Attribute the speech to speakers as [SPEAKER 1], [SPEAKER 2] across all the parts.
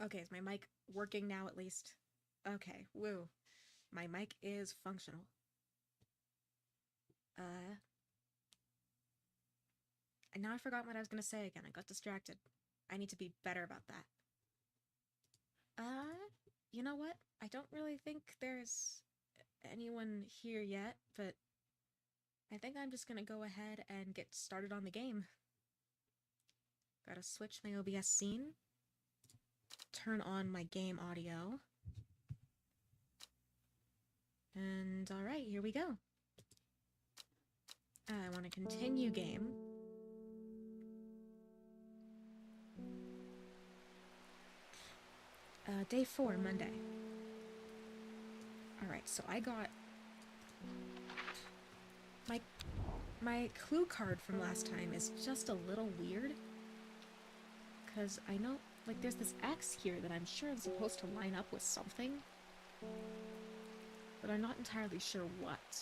[SPEAKER 1] Okay, is my mic working now at least? Okay, woo. My mic is functional. Uh, and now I forgot what I was gonna say again. I got distracted. I need to be better about that. Uh, you know what? I don't really think there's anyone here yet, but I think I'm just gonna go ahead and get started on the game. Gotta switch my OBS scene, turn on my game audio, and alright, here we go. I want to continue game. Day 4, Monday. Alright, so I got my clue card from last time is just a little weird. Because I know, like, there's this X here that I'm sure is supposed to line up with something. But I'm not entirely sure what.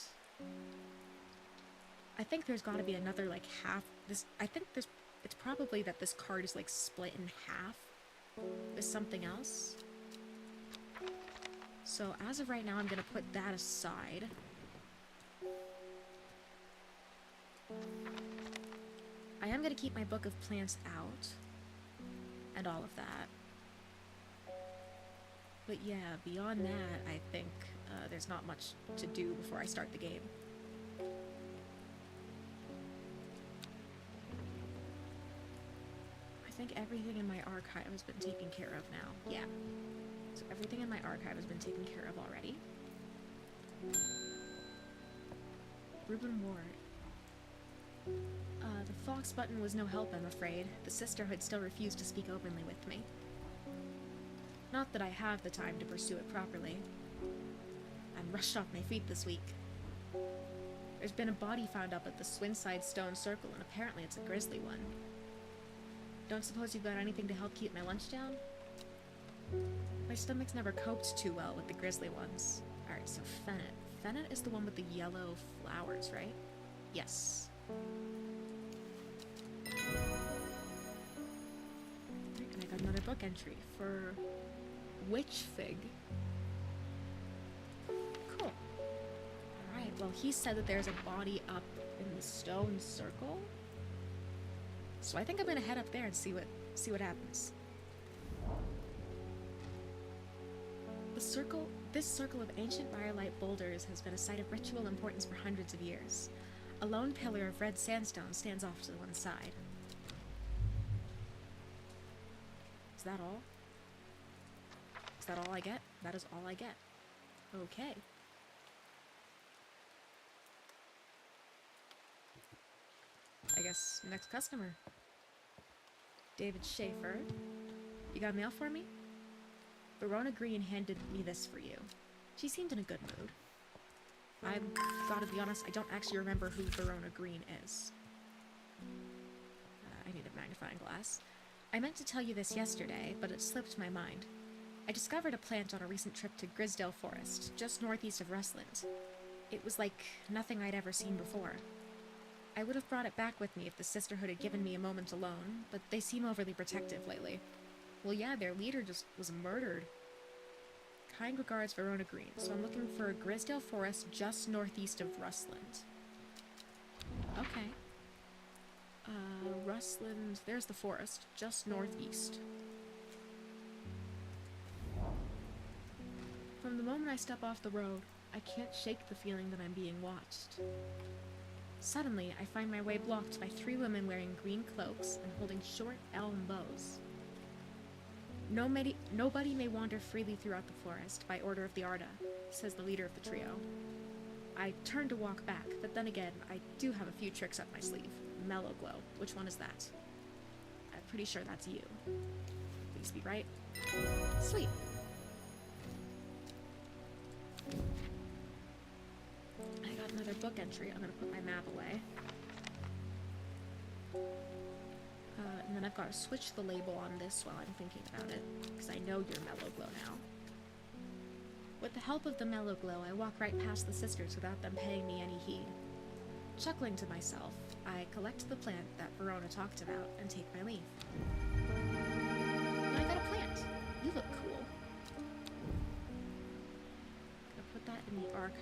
[SPEAKER 1] I think there's gotta be another, like, half. I think it's probably that this card is, like, split in half with something else. So as of right now, I'm gonna put that aside. I am gonna keep my book of plants out. And all of that. But yeah, beyond that, I think there's not much to do before I start the game. I think everything in my archive has been taken care of now. Yeah. So everything in my archive has been taken care of already. Reuben Ward. The Fox button was no help, I'm afraid. The sisterhood still refused to speak openly with me. Not that I have the time to pursue it properly. I'm rushed off my feet this week. There's been a body found up at the Swinside Stone Circle, and apparently it's a grisly one. Don't suppose you've got anything to help keep my lunch down? My stomach's never coped too well with the grisly ones. Alright, so Fennec. Fennec is the one with the yellow flowers, right? Yes. And I got another book entry for Witch Fig. Cool. Alright, well, he said that there's a body up in the stone circle. So I think I'm gonna head up there and see what happens. This circle of ancient rhyolite boulders has been a site of ritual importance for hundreds of years. A lone pillar of red sandstone stands off to the one side. Is that all? Is that all I get? That is all I get. Okay. I guess next customer. David Schaefer. You got mail for me? Verona Green handed me this for you. She seemed in a good mood. I've gotta be honest, I don't actually remember who Verona Green is. I need a magnifying glass. I meant to tell you this yesterday, but it slipped my mind. I discovered a plant on a recent trip to Grisdale Forest, just northeast of Rustland. It was like nothing I'd ever seen before. I would have brought it back with me if the Sisterhood had given me a moment alone, but they seem overly protective lately. Well, yeah, their leader just was murdered. Kind regards, Verona Green. So I'm looking for Grisdale Forest just northeast of Rustland. Okay. Rustland... There's the forest, just northeast. From the moment I step off the road, I can't shake the feeling that I'm being watched. Suddenly, I find my way blocked by 3 women wearing green cloaks and holding short elm bows. Nobody may wander freely throughout the forest by order of the Arda, says the leader of the trio. I turn to walk back, but then again, I do have a few tricks up my sleeve. Mellow Glow. Which one is that? I'm pretty sure that's you. Please be right. Sweet. I got another book entry. I'm gonna put my map away. And then I've got to switch the label on this while I'm thinking about it, because I know you're Mellow Glow now. With the help of the Mellow Glow, I walk right past the sisters without them paying me any heed. Chuckling to myself, I collect the plant that Verona talked about and take my leave. Now I got a plant! You look cool. Gonna put that in the archive.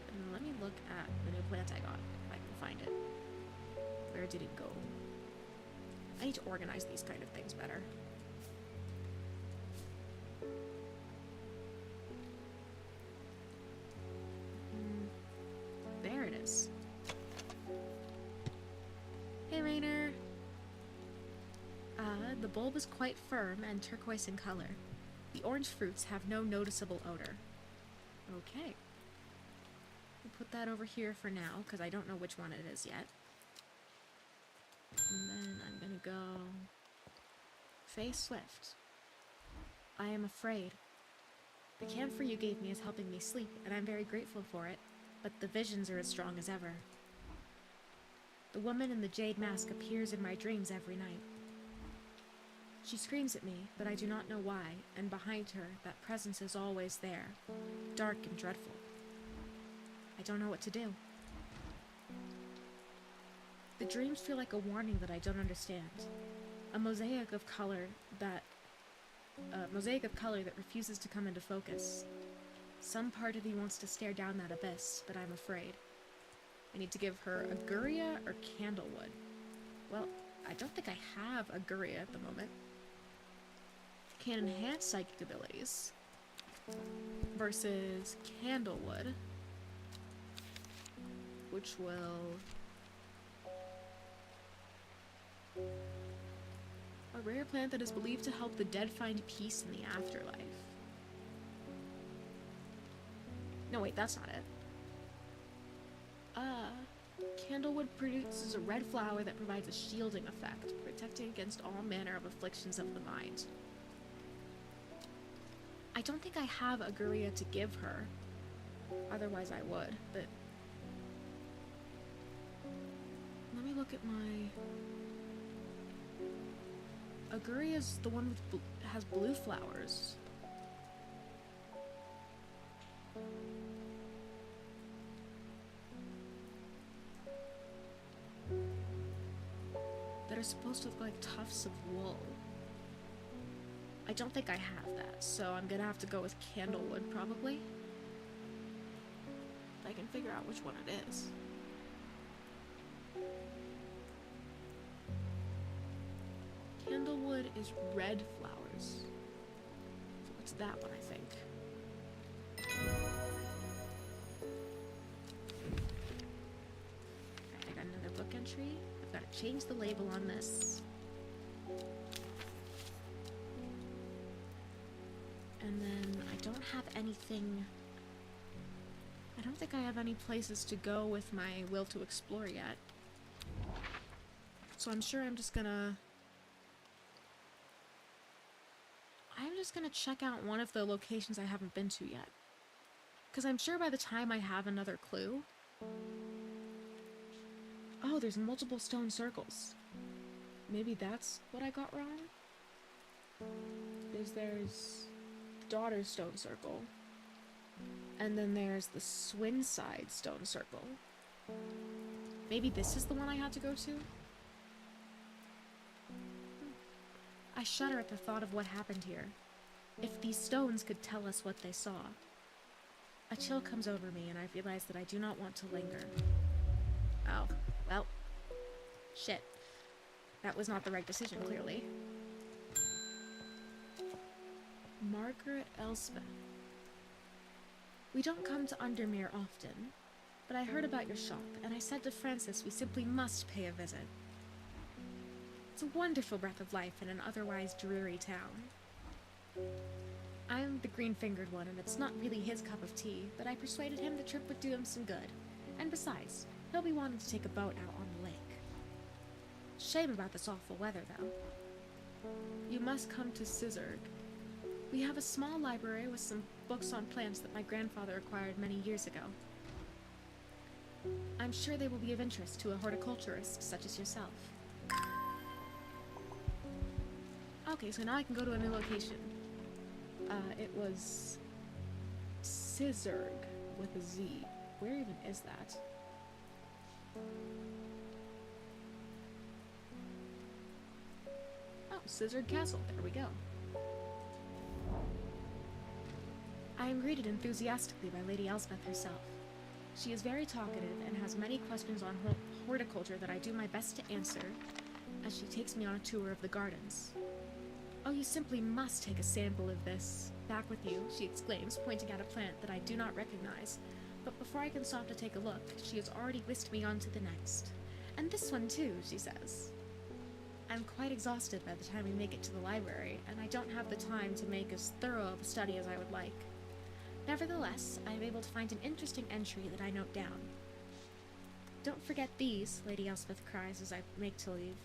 [SPEAKER 1] And let me look at the new plant I got, if I can find it. Where did it go? I need to organize these kind of things better. There it is. Hey, Rainer. The bulb is quite firm and turquoise in color. The orange fruits have no noticeable odor. Okay. We'll put that over here for now, because I don't know which one it is yet. And then I'm gonna go... Faye Swift. I am afraid. The camphor you gave me is helping me sleep, and I'm very grateful for it, but the visions are as strong as ever. The woman in the jade mask appears in my dreams every night. She screams at me, but I do not know why, and behind her, that presence is always there, dark and dreadful. I don't know what to do. The dreams feel like a warning that I don't understand. A mosaic of color that refuses to come into focus. Some part of me wants to stare down that abyss, but I'm afraid. I need to give her Aguria or Candlewood. Well, I don't think I have Aguria at the moment. Can enhance psychic abilities. Versus Candlewood, which will... A rare plant that is believed to help the dead find peace in the afterlife. No, wait, that's not it. Candlewood produces a red flower that provides a shielding effect, protecting against all manner of afflictions of the mind. I don't think I have Aguria to give her. Otherwise I would, but... Let me look at my... Aguria's the one with has blue flowers. That are supposed to look like tufts of wool. I don't think I have that, so I'm gonna have to go with Candlewood, probably. If I can figure out which one it is. Candlewood is red flowers. So it's that one, I think. Alright, I got another book entry. I've got to change the label on this. And then I don't have anything... I don't think I have any places to go with my will to explore yet. So I'm sure I'm just gonna check out one of the locations I haven't been to yet. Because I'm sure by the time I have another clue... Oh, there's multiple stone circles. Maybe that's what I got wrong? There's Daughter's Stone Circle. And then there's the Swinside Stone Circle. Maybe this is the one I had to go to? I shudder at the thought of what happened here. If these stones could tell us what they saw. A chill comes over me and I realize that I do not want to linger. Oh, well. Shit. That was not the right decision, clearly. Margaret Elspeth. We don't come to Undermere often, but I heard about your shop, and I said to Francis we simply must pay a visit. It's a wonderful breath of life in an otherwise dreary town. I'm the green-fingered one, and it's not really his cup of tea, but I persuaded him the trip would do him some good. And besides, he'll be wanting to take a boat out on the lake. Shame about this awful weather, though. You must come to Scissor. We have a small library with some books on plants that my grandfather acquired many years ago. I'm sure they will be of interest to a horticulturist such as yourself. Okay, so now I can go to a new location. It was Scissor with a Z. Where even is that? Oh, Scissor Castle. There we go. I am greeted enthusiastically by Lady Elspeth herself. She is very talkative and has many questions on horticulture that I do my best to answer as she takes me on a tour of the gardens. "Oh, you simply must take a sample of this back with you," she exclaims, pointing at a plant that I do not recognize. But before I can stop to take a look, she has already whisked me on to the next. "And this one too," she says. I'm quite exhausted by the time we make it to the library, and I don't have the time to make as thorough of a study as I would like. Nevertheless, I am able to find an interesting entry that I note down. "Don't forget these," Lady Elspeth cries as I make to leave.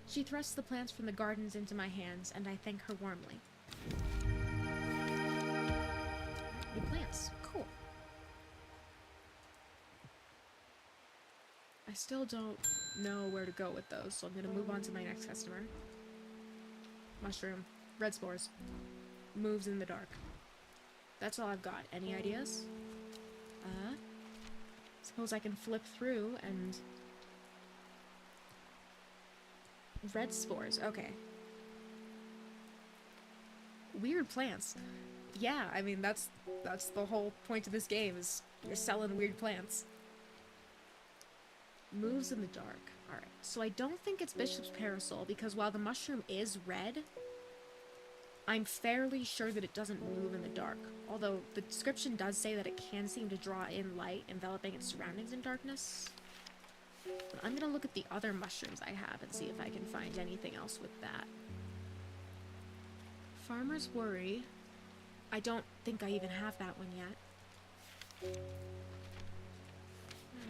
[SPEAKER 1] She thrusts the plants from the gardens into my hands, and I thank her warmly. New plants. Cool. I still don't know where to go with those, so I'm going to move on to my next customer. Mushroom. Red spores. Moves in the dark. That's all I've got. Any ideas? Suppose I can flip through and... Red spores. Okay. Weird plants. Yeah, I mean, that's the whole point of this game, is you're selling weird plants. Moves in the dark. Alright, so I don't think it's Bishop's Parasol, because while the mushroom is red, I'm fairly sure that it doesn't move in the dark. Although the description does say that it can seem to draw in light, enveloping its surroundings in darkness. But I'm gonna look at the other mushrooms I have and see if I can find anything else with that. Farmer's Worry. I don't think I even have that one yet.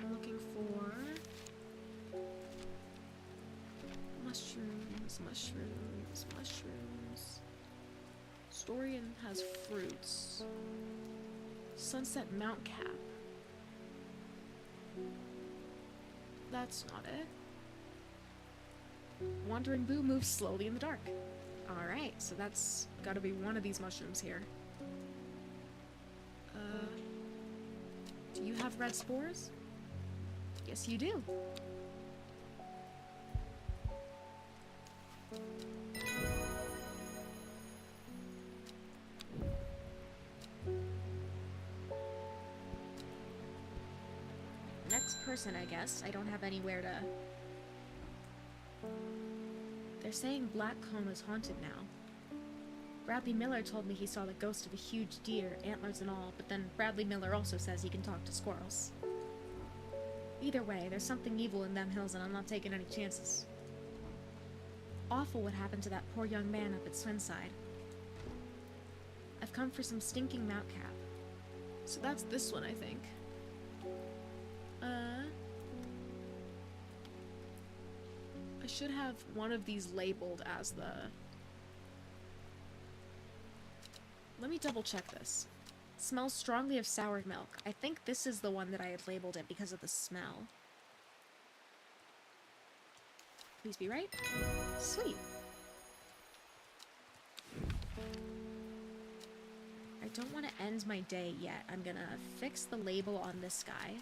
[SPEAKER 1] I'm looking for... mushrooms, mushrooms, mushrooms. Storian has fruits. Sunset Mount Cap. That's not it. Wandering Boo moves slowly in the dark. Alright, so that's gotta be one of these mushrooms here. Do you have red spores? Yes, you do. Next person, I guess. I don't have anywhere to... They're saying Blackcomb is haunted now. Bradley Miller told me he saw the ghost of a huge deer, antlers and all, but then Bradley Miller also says he can talk to squirrels. Either way, there's something evil in them hills and I'm not taking any chances. Awful what happened to that poor young man up at Swinside. I've come for some stinking mount cap. So that's this one, I think. I should have one of these labeled as the... Let me double check this. Smells strongly of soured milk. I think this is the one that I had labeled it because of the smell. Please be right. Sweet. I don't want to end my day yet. I'm gonna fix the label on this guy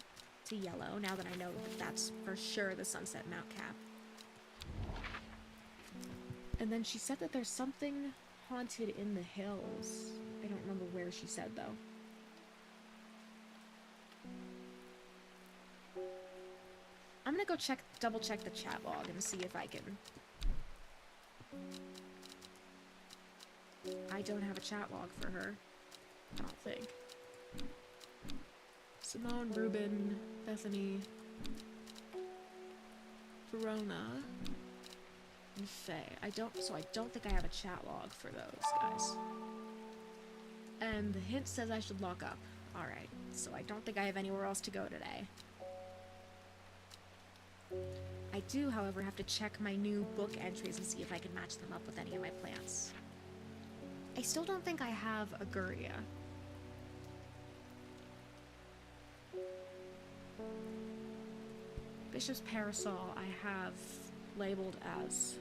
[SPEAKER 1] to yellow now that I know that that's for sure the Sunset Mount Cap. And then she said that there's something haunted in the hills. I don't remember where she said, though. I'm gonna go double check the chat log and see if I can... I don't have a chat log for her. I don't think. Simone, Ruben, Bethany, Verona, and Faye. I don't think I have a chat log for those guys. And the hint says I should lock up. Alright, so I don't think I have anywhere else to go today. I do, however, have to check my new book entries and see if I can match them up with any of my plants. I still don't think I have Aguria. Bishop's Parasol I have labeled as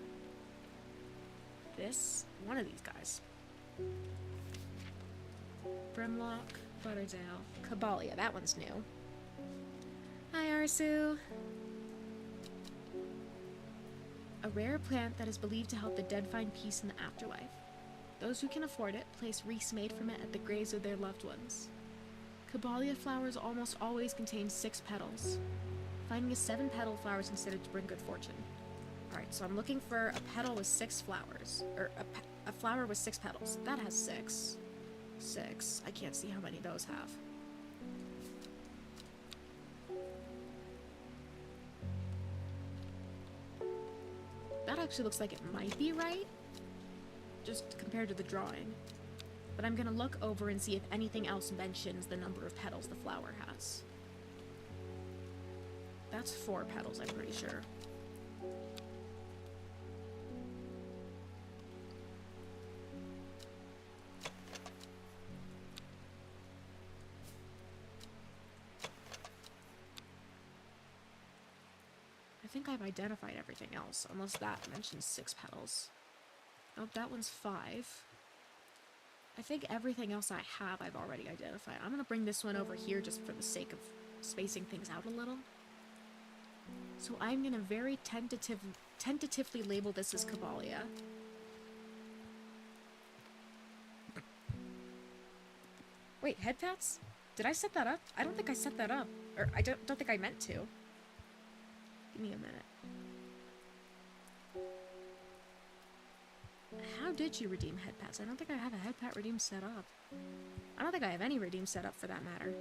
[SPEAKER 1] this, one of these guys. Brimlock, Butterdale, Caballia, that one's new. Hi Arsu! A rare plant that is believed to help the dead find peace in the afterlife. Those who can afford it place wreaths made from it at the graves of their loved ones. Caballia flowers almost always contain 6 petals. Finding a 7-petal flower is considered to bring good fortune. Alright, so I'm looking for a petal with 6 flowers. Or a flower with 6 petals. That has 6. 6. I can't see how many those have. That actually looks like it might be right, just compared to the drawing. But I'm gonna look over and see if anything else mentions the number of petals the flower has. That's 4 petals, I'm pretty sure. I think I've identified everything else, unless that mentions 6 petals. Nope, that one's 5. I think everything else I have I've already identified. I'm gonna bring this one over here just for the sake of spacing things out a little. So I'm gonna very tentatively label this as Caballia. Wait, head pats? Did I set that up? I don't think I set that up. Or I don't think I meant to. Give me a minute. How did you redeem head pats? I don't think I have a head pat redeem set up. I don't think I have any redeem set up for that matter.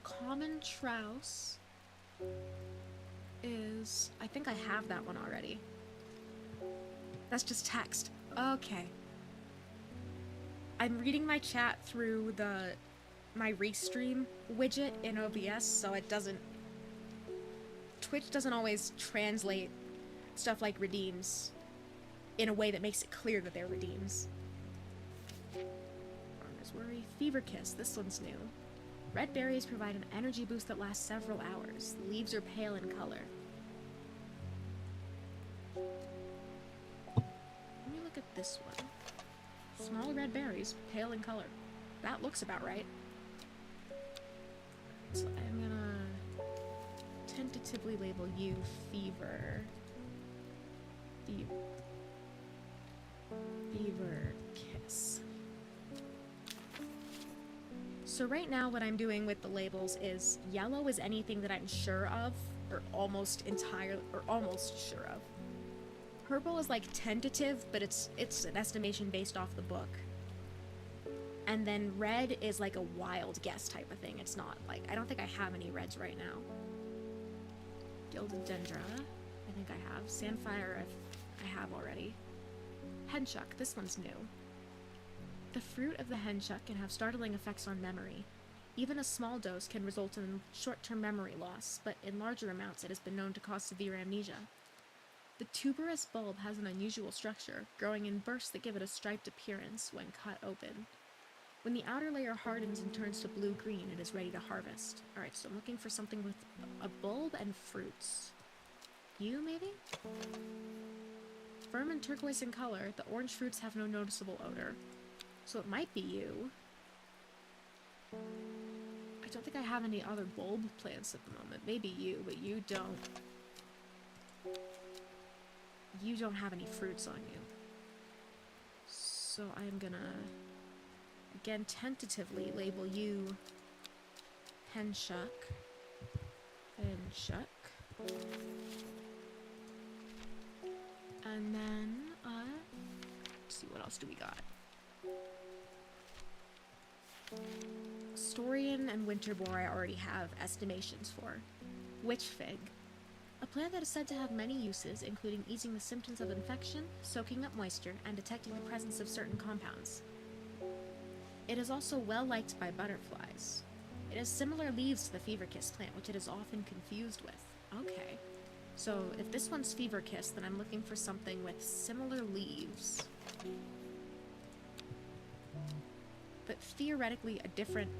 [SPEAKER 1] Common Trouse is... I think I have that one already. That's just text. Okay. I'm reading my chat through my restream widget in OBS, so it doesn't... Twitch doesn't always translate stuff like redeems in a way that makes it clear that they're redeems. Farmer's Worry. Fever Kiss. This one's new. Red berries provide an energy boost that lasts several hours. The leaves are pale in color. Let me look at this one. Small red berries, pale in color. That looks about right. So I'm gonna tentatively label you Fever. Fever Kiss. So right now what I'm doing with the labels is yellow is anything that I'm sure of, or almost sure of. Purple is like tentative, but it's an estimation based off the book. And then red is like a wild guess type of thing. It's not like, I don't think I have any reds right now. Gilded Dendra, I think I have. Sandfire, I have already. Henchuck, this one's new. The fruit of the henchuck can have startling effects on memory. Even a small dose can result in short-term memory loss, but in larger amounts it has been known to cause severe amnesia. The tuberous bulb has an unusual structure, growing in bursts that give it a striped appearance when cut open. When the outer layer hardens and turns to blue-green, it is ready to harvest. Alright, so I'm looking for something with a bulb and fruits. You, maybe? Firm and turquoise in color, the orange fruits have no noticeable odor. So it might be you. I don't think I have any other bulb plants at the moment. Maybe you, but you don't. You don't have any fruits on you. So I'm gonna, again, tentatively label you Henchuck. Henchuck. And then, let's see, what else do we got? Storian and Winterboar I already have estimations for. Witch Fig. A plant that is said to have many uses, including easing the symptoms of infection, soaking up moisture, and detecting the presence of certain compounds. It is also well liked by butterflies. It has similar leaves to the Fever Kiss plant, which it is often confused with. Okay. So if this one's Fever Kiss, then I'm looking for something with similar leaves. But theoretically a different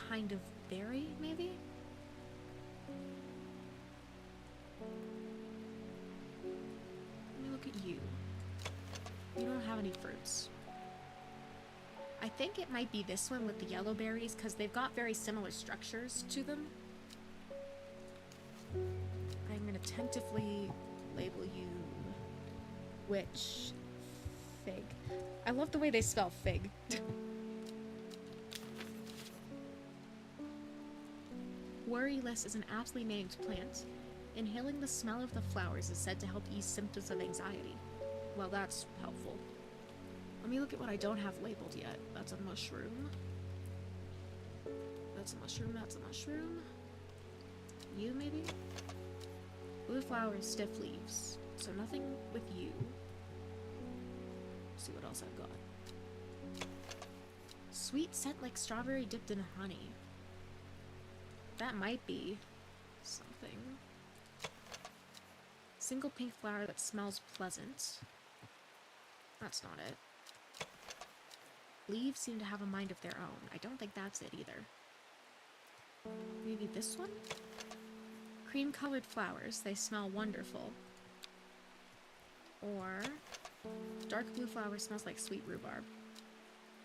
[SPEAKER 1] kind of berry, maybe? look at you. You don't have any fruits. I think it might be this one with the yellow berries, because they've got very similar structures to them. I'm going to tentatively label you witch fig. I love the way they spell fig. Worryless is an aptly named plant. Inhaling the smell of the flowers is said to help ease symptoms of anxiety. Well, that's helpful. Let me look at what I don't have labeled yet. That's a mushroom. That's a mushroom, that's a mushroom. You, maybe? Blue flowers, stiff leaves. So nothing with you. Let's see what else I've got. Sweet scent like strawberry dipped in honey. That might be something. Single pink flower that smells pleasant. That's not it. Leaves seem to have a mind of their own. I don't think that's it either. Maybe this one? Cream-colored flowers. They smell wonderful. Or dark blue flower smells like sweet rhubarb.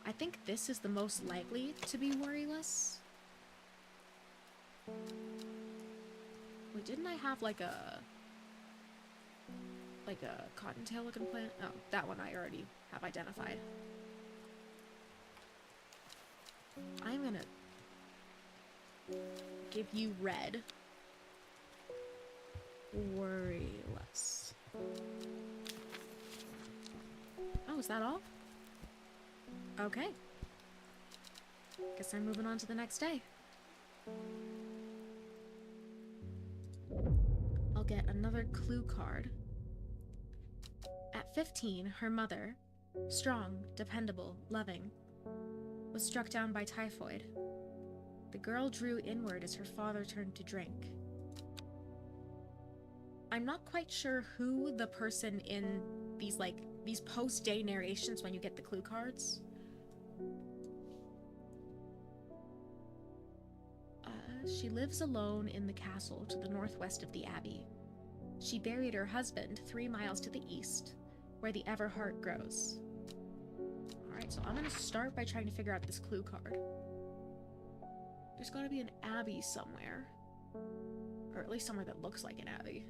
[SPEAKER 1] I think this is the most likely to be worryless. Wait, didn't I have like a cottontail looking plant? Oh, that one I already have identified. I'm gonna give you red. Worryless. Oh, is that all? Okay. Guess I'm moving on to the next day. I'll get another clue card. At 15, her mother, strong, dependable, loving, was struck down by typhoid. The girl drew inward as her father turned to drink. I'm not quite sure who the person in these post-day narrations when you get the clue cards. She lives alone in the castle to the northwest of the abbey. She buried her husband 3 miles to the east, where the Everheart grows. Alright, so I'm gonna start by trying to figure out this clue card. There's gotta be an abbey somewhere. Or at least somewhere that looks like an abbey.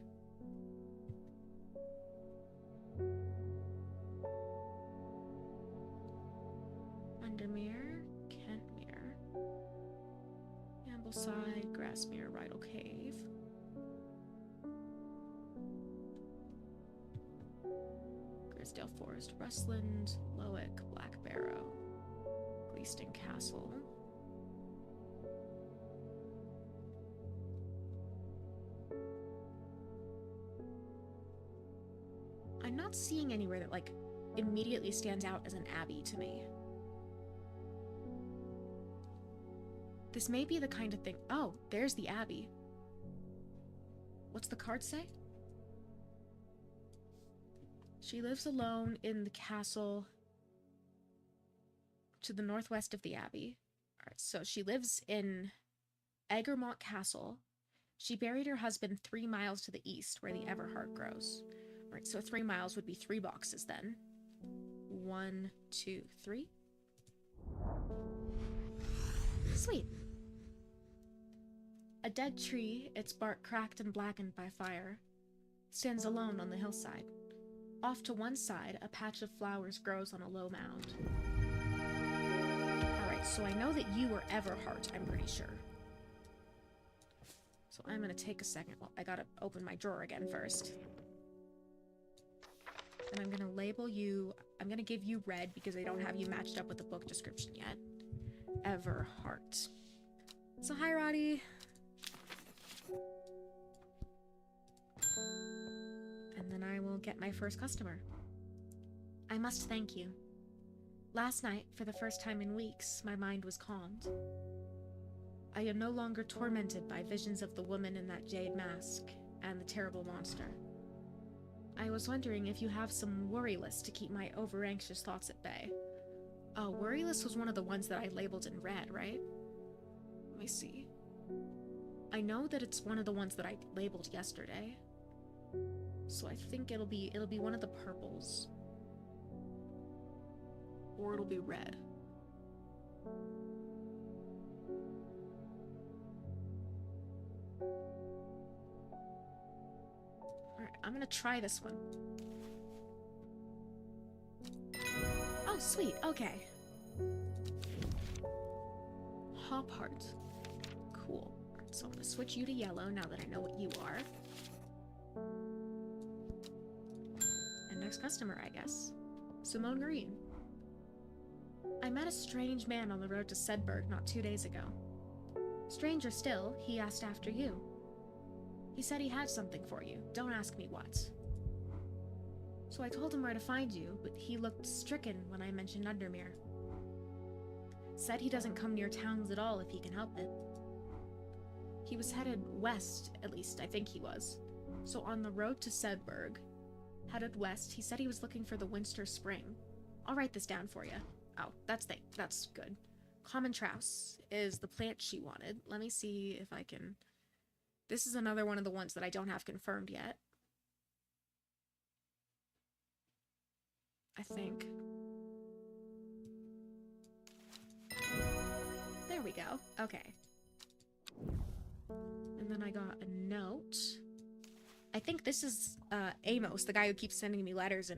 [SPEAKER 1] Undermere, Kentmere, Ambleside, Grassmere, Rydal Cave. Grisdale Forest, Rustland, Lowick, Black Barrow, Gleaston Castle. I'm not seeing anywhere that, like, immediately stands out as an abbey to me. This may be the kind of thing... Oh, there's the abbey. What's the card say? She lives alone in the castle to the northwest of the abbey. Alright, so she lives in Egremont Castle. She buried her husband 3 miles to the east, where the Everheart grows. Alright, so 3 miles would be 3 boxes then. 1, 2, 3. Sweet. A dead tree, its bark cracked and blackened by fire, stands alone on the hillside. Off to one side, a patch of flowers grows on a low mound. Alright, so I know that you were Everheart, I'm pretty sure. So I'm gonna take a second. Well, I gotta open my drawer again first. And I'm gonna label you... I'm gonna give you red because I don't have you matched up with the book description yet. Everheart. So hi, Roddy. And then I will get my first customer. I must thank you. Last night, for the first time in weeks, my mind was calmed. I am no longer tormented by visions of the woman in that jade mask and the terrible monster. I was wondering if you have some worryless to keep my over-anxious thoughts at bay. Oh, worryless was one of the ones that I labeled in red, right? Let me see. I know that it's one of the ones that I labeled yesterday. So I think it'll be one of the purples. Or it'll be red. Alright, I'm gonna try this one. Oh, sweet, okay. Hop heart. Cool. Alright, so I'm gonna switch you to yellow now that I know what you are. And next customer, I guess. Simone Green. I met a strange man on the road to Sedberg not 2 days ago. Stranger still, he asked after you. He said he had something for you. Don't ask me what. So I told him where to find you, but he looked stricken when I mentioned Undermere. Said he doesn't come near towns at all if he can help it. He was headed west, at least I think he was. So on the road to Sedberg, headed west, he said he was looking for the Winster Spring. I'll write this down for you. Oh, that's good. Common Trouse is the plant she wanted. Let me see if I can... This is another one of the ones that I don't have confirmed yet. I think. There we go. Okay. And then I got a note. I think this is Amos, the guy who keeps sending me letters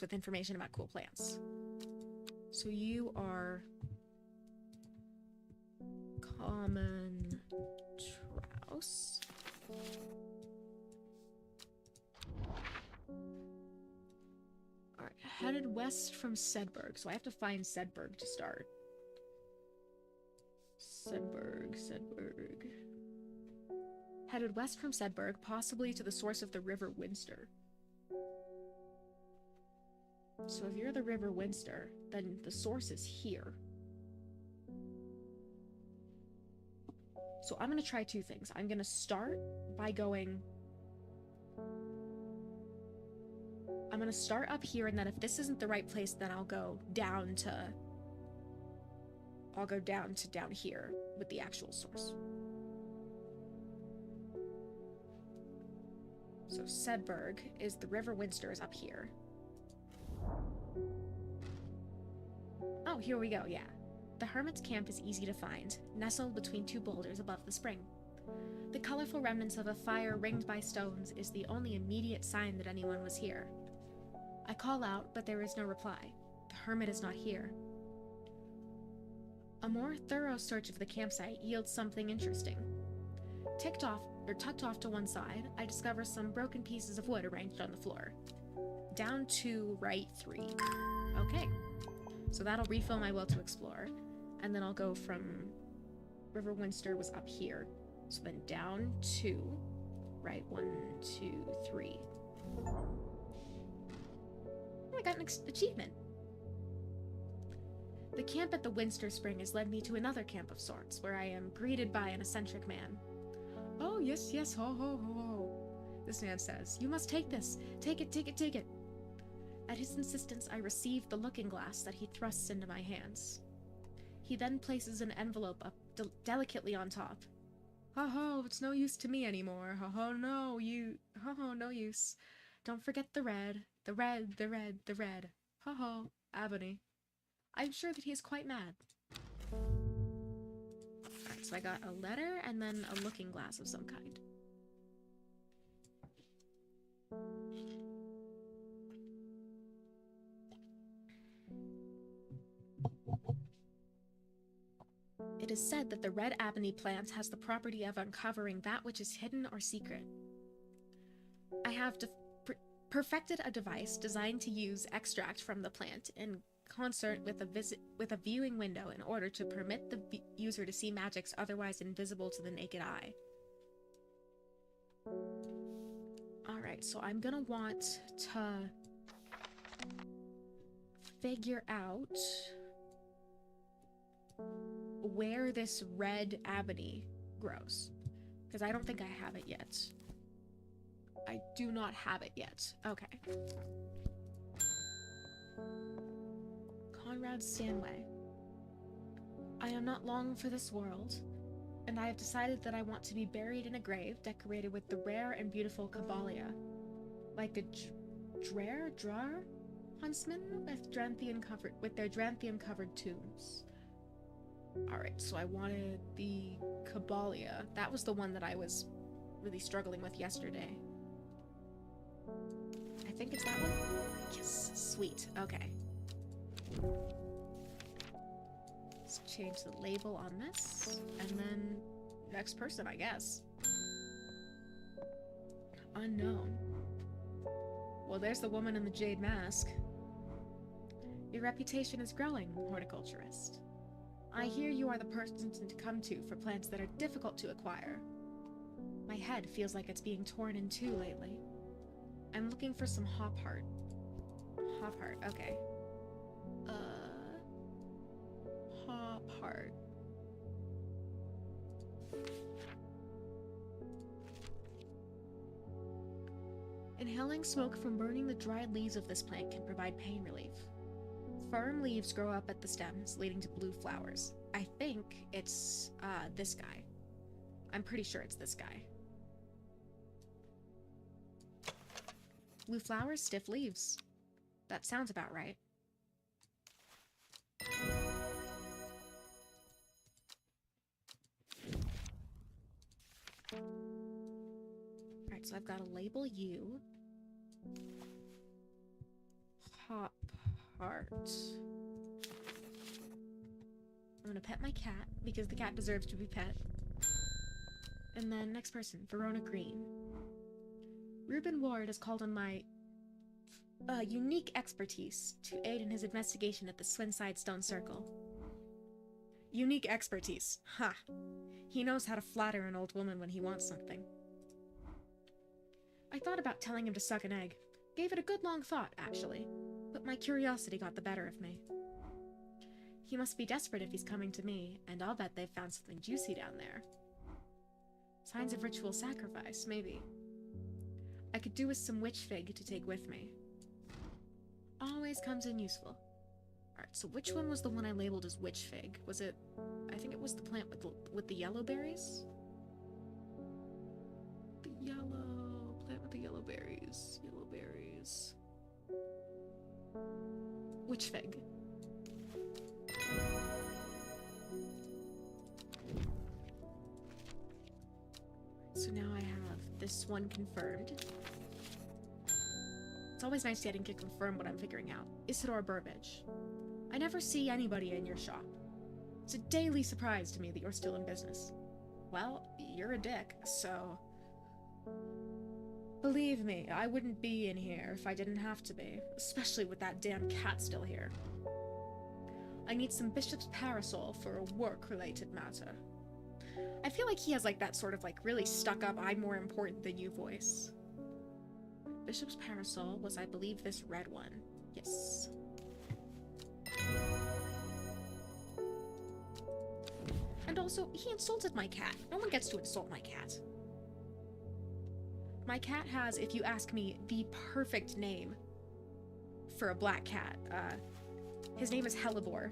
[SPEAKER 1] with information about cool plants. So you are Common Trouse. Alright, headed west from Sedberg, so I have to find Sedberg to start. Sedberg. Headed west from Sedberg, possibly to the source of the River Winster. So if you're the River Winster, then the source is here. So I'm going to try two things. I'm going to start by going... I'm going to start up here, and then if this isn't the right place, then I'll go down to... down here with the actual source. So Sedberg is the River Winster is up here. Oh, here we go, yeah. The hermit's camp is easy to find, nestled between two boulders above the spring. The colorful remnants of a fire ringed by stones is the only immediate sign that anyone was here. I call out, but there is no reply. The hermit is not here. A more thorough search of the campsite yields something interesting. Tucked off to one side, I discover some broken pieces of wood arranged on the floor. Down to right 3. Okay. So that'll refill my will to explore. And then I'll go from... River Winster was up here. So then down 2. Right, 1, 2, 3. Oh, I got an achievement. The camp at the Winster Spring has led me to another camp of sorts, where I am greeted by an eccentric man. Oh, yes, ho, ho, ho, ho. This man says, you must take this. Take it, take it, take it. At his insistence, I receive the looking glass that he thrusts into my hands. He then places an envelope up delicately on top. Ho ho, it's no use to me anymore. Ho ho, no use. Don't forget the red. The red, the red, the red. Ho ho, Ebony. I'm sure that he is quite mad. Alright, so I got a letter and then a looking glass of some kind. It is said that the red ebony plant has the property of uncovering that which is hidden or secret. I have perfected a device designed to use extract from the plant in concert with a viewing window in order to permit the user to see magics otherwise invisible to the naked eye. Alright, so I'm gonna want to figure out where this red ebony grows, because I don't think I have it yet. I do not have it yet. Okay. Conrad Stanway. I am not long for this world. and I have decided that I want to be buried in a grave decorated with the rare and beautiful Cavalia, like a Drar huntsman with their Dranthium-covered tombs. Alright, so I wanted the Cavalia. That was the one that I was really struggling with yesterday. I think it's that one? Yes, sweet. Okay. Let's change the label on this, and then next person, I guess. Unknown. Well, there's the woman in the jade mask. Your reputation is growing, horticulturist. I hear you are the person to come to for plants that are difficult to acquire. My head feels like it's being torn in two lately. I'm looking for some hop heart. Hop heart, okay. Hop heart. Inhaling smoke from burning the dried leaves of this plant can provide pain relief. Firm leaves grow up at the stems, leading to blue flowers. I think it's, this guy. I'm pretty sure it's this guy. Blue flowers, stiff leaves. That sounds about right. Alright, so I've got to label you. Hop heart. I'm gonna pet my cat, because the cat deserves to be pet. And then, next person, Verona Green. Reuben Ward has called on my unique expertise to aid in his investigation at the Swinside Stone Circle. Unique expertise. Ha! He knows how to flatter an old woman when he wants something. I thought about telling him to suck an egg. Gave it a good long thought, actually. But my curiosity got the better of me. He must be desperate if he's coming to me, and I'll bet they've found something juicy down there. Signs of ritual sacrifice, maybe. I could do with some witch fig to take with me. Always comes in useful. Alright, so which one was the one I labeled as witch fig? Was it... I think it was the plant with the yellow berries? The yellow... plant with the yellow berries. Yellow berries... Witch fig. So now I have this one confirmed. It's always nice getting to confirm what I'm figuring out. Isidore Burbage. I never see anybody in your shop. It's a daily surprise to me that you're still in business. Well, you're a dick, so... Believe me, I wouldn't be in here if I didn't have to be, especially with that damn cat still here. I need some Bishop's Parasol for a work-related matter. I feel like he has like that sort of like really stuck-up, I'm more important than you voice. Bishop's Parasol was, I believe, this red one. Yes. And also, he insulted my cat. No one gets to insult my cat. My cat has, if you ask me, the perfect name for a black cat. His name is Hellebore,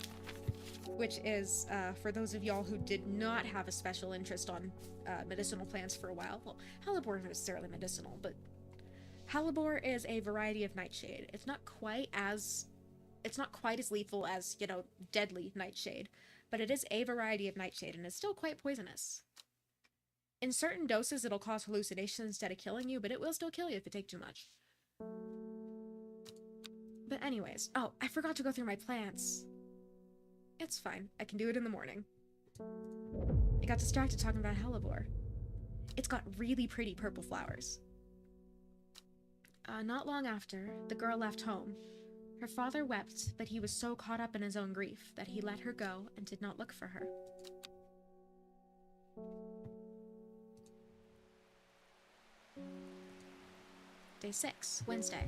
[SPEAKER 1] which is, for those of y'all who did not have a special interest on medicinal plants for a while. Well, Hellebore isn't necessarily medicinal, but Hellebore is a variety of nightshade. It's not quite as lethal as, you know, deadly nightshade, but it is a variety of nightshade, and it's still quite poisonous. In certain doses, it'll cause hallucinations instead of killing you, but it will still kill you if you take too much. But anyways, oh, I forgot to go through my plants. It's fine. I can do it in the morning. I got distracted talking about Hellebore. It's got really pretty purple flowers. Not long after, the girl left home. Her father wept, but he was so caught up in his own grief that he let her go and did not look for her. Day 6, Wednesday.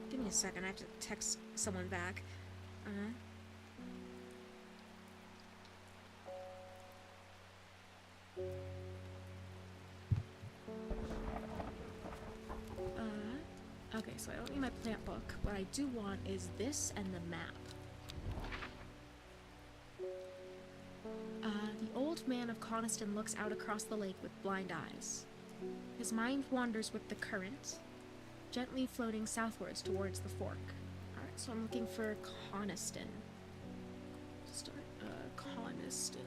[SPEAKER 1] Give me a second, I have to text someone back. Okay, so I don't need my plant book. What I do want is this and the map. The old man of Coniston looks out across the lake with blind eyes. His mind wanders with the current, gently floating southwards towards the fork. Alright, so I'm looking for Coniston. Start, Coniston.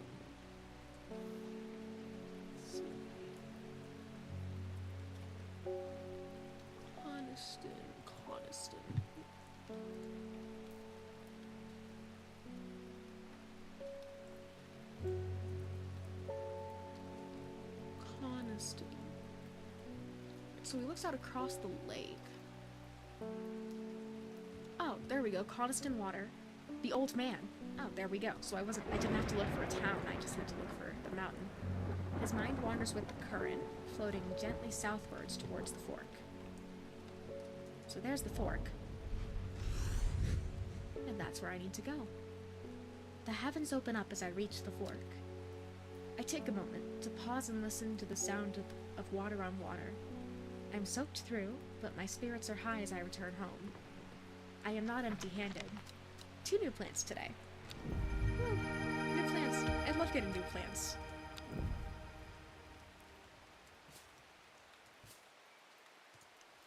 [SPEAKER 1] Coniston. So he looks out across the lake. Oh, there we go. Coniston Water. The old man. Oh, there we go. So I didn't have to look for a town. I just had to look for the mountain. His mind wanders with the current, floating gently southwards towards the fork. So there's the fork. And that's where I need to go. The heavens open up as I reach the fork. I take a moment to pause and listen to the sound of water on water. I'm soaked through, but my spirits are high as I return home. I am not empty-handed. 2 new plants today. Woo! New plants. I love getting new plants.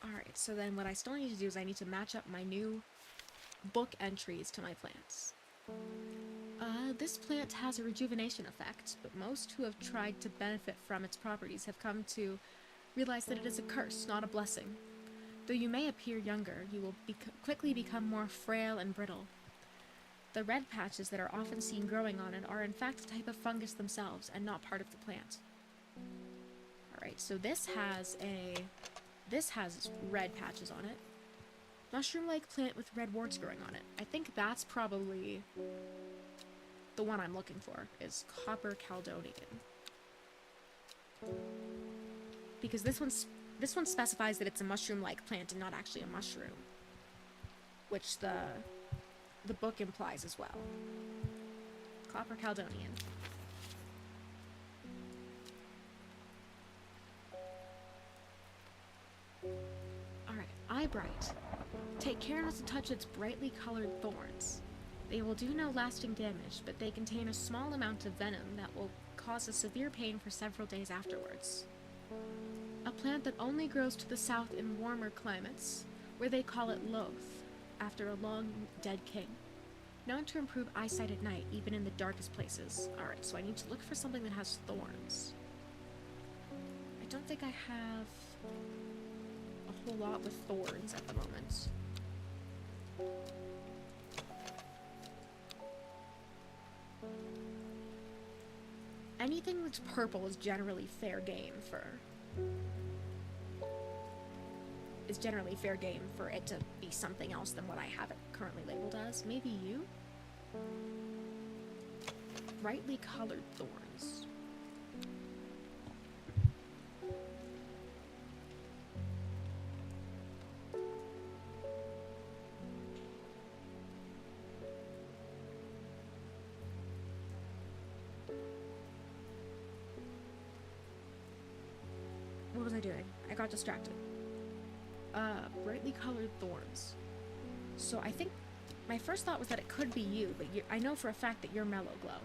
[SPEAKER 1] Alright, so then what I still need to do is I need to match up my new book entries to my plants. This plant has a rejuvenation effect, but most who have tried to benefit from its properties have come to realize that it is a curse, not a blessing. Though you may appear younger, you will quickly become more frail and brittle. The red patches that are often seen growing on it are in fact a type of fungus themselves and not part of the plant. Alright, so this has red patches on it. Mushroom-like plant with red warts growing on it. I think that's probably the one I'm looking for, is Copper Caledonian. Because this one specifies that it's a mushroom-like plant and not actually a mushroom, which the book implies as well. Copper Caledonian. Alright, Eyebright. Take care not to touch its brightly colored thorns. They will do no lasting damage, but they contain a small amount of venom that will cause a severe pain for several days afterwards. A plant that only grows to the south in warmer climates, where they call it Loth, after a long dead king. Known to improve eyesight at night, even in the darkest places. Alright, so I need to look for something that has thorns. I don't think I have a whole lot with thorns at the moment. Anything that's purple is generally fair game for... it to be something else than what I have it currently labeled as. Maybe you? Brightly colored thorns. What was I doing? I got distracted. Brightly colored thorns. So I think my first thought was that it could be you, but I know for a fact that you're Mellow Glow.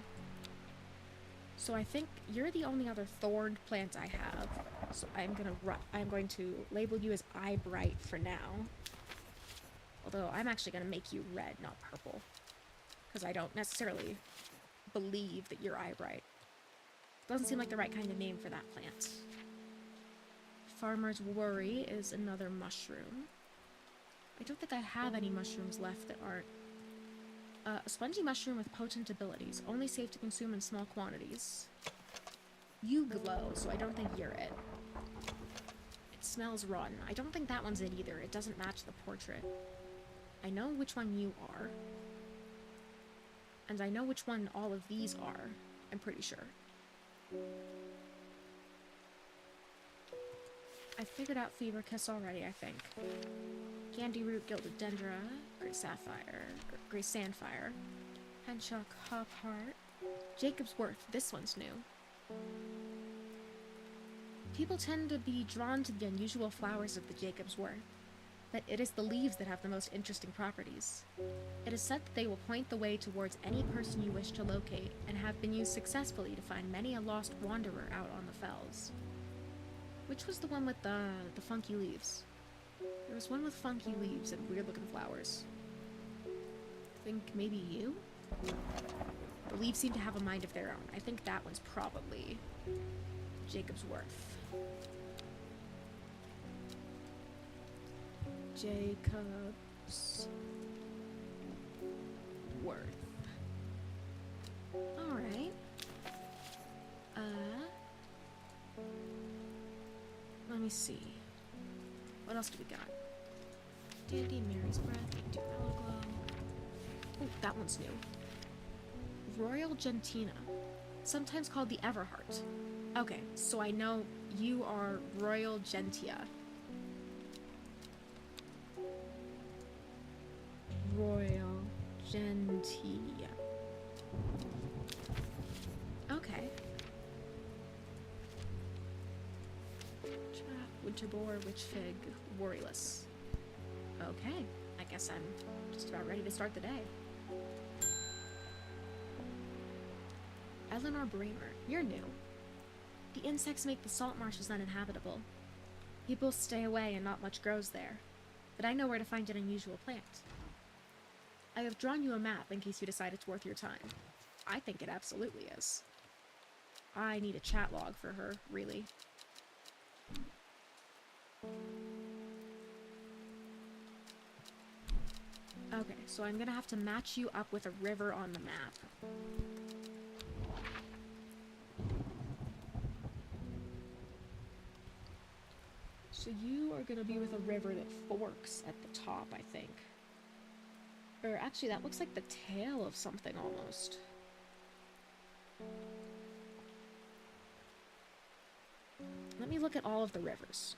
[SPEAKER 1] So I think you're the only other thorned plant I have. So I'm going to label you as Eyebright for now. Although I'm actually going to make you red, not purple, because I don't necessarily believe that you're Eyebright. Doesn't seem like the right kind of name for that plant. Farmer's Worry is another mushroom. I don't think I have any mushrooms left that aren't... a spongy mushroom with potent abilities, only safe to consume in small quantities. You glow, so I don't think you're it. It smells rotten. I don't think that one's it either. It doesn't match the portrait. I know which one you are. And I know which one all of these are. I'm pretty sure. I figured out Fever Kiss already, I think. Candy Root, Gilded Dendra, Grey Sandfire, Henshock, Hop Heart, Jacob's Worth. This one's new. People tend to be drawn to the unusual flowers of the Jacob's Worth. But it is the leaves that have the most interesting properties. It is said that they will point the way towards any person you wish to locate, and have been used successfully to find many a lost wanderer out on the fells. Which was the one with the funky leaves? There was one with funky leaves and weird-looking flowers. I think maybe you? The leaves seem to have a mind of their own. I think that one's probably Jacob's Worth. Jacob's Worth. Alright. Let me see. What else do we got? Dandy, Mary's Breath, do Mellow Glow. Oh, that one's new. Royal Gentina. Sometimes called the Everheart. Okay, so I know you are Royal Gentia. Royal Gentia. Okay. Winterboar, Witchfig, Worryless. Okay, I guess I'm just about ready to start the day. Eleanor Bramer, you're new. The insects make the salt marshes uninhabitable. People stay away and not much grows there, but I know where to find an unusual plant. I have drawn you a map in case you decide it's worth your time. I think it absolutely is. I need a chat log for her, really. Okay, so I'm gonna have to match you up with a river on the map. So you are gonna be with a river that forks at the top, I think. Or actually, that looks like the tail of something almost. Let me look at all of the rivers.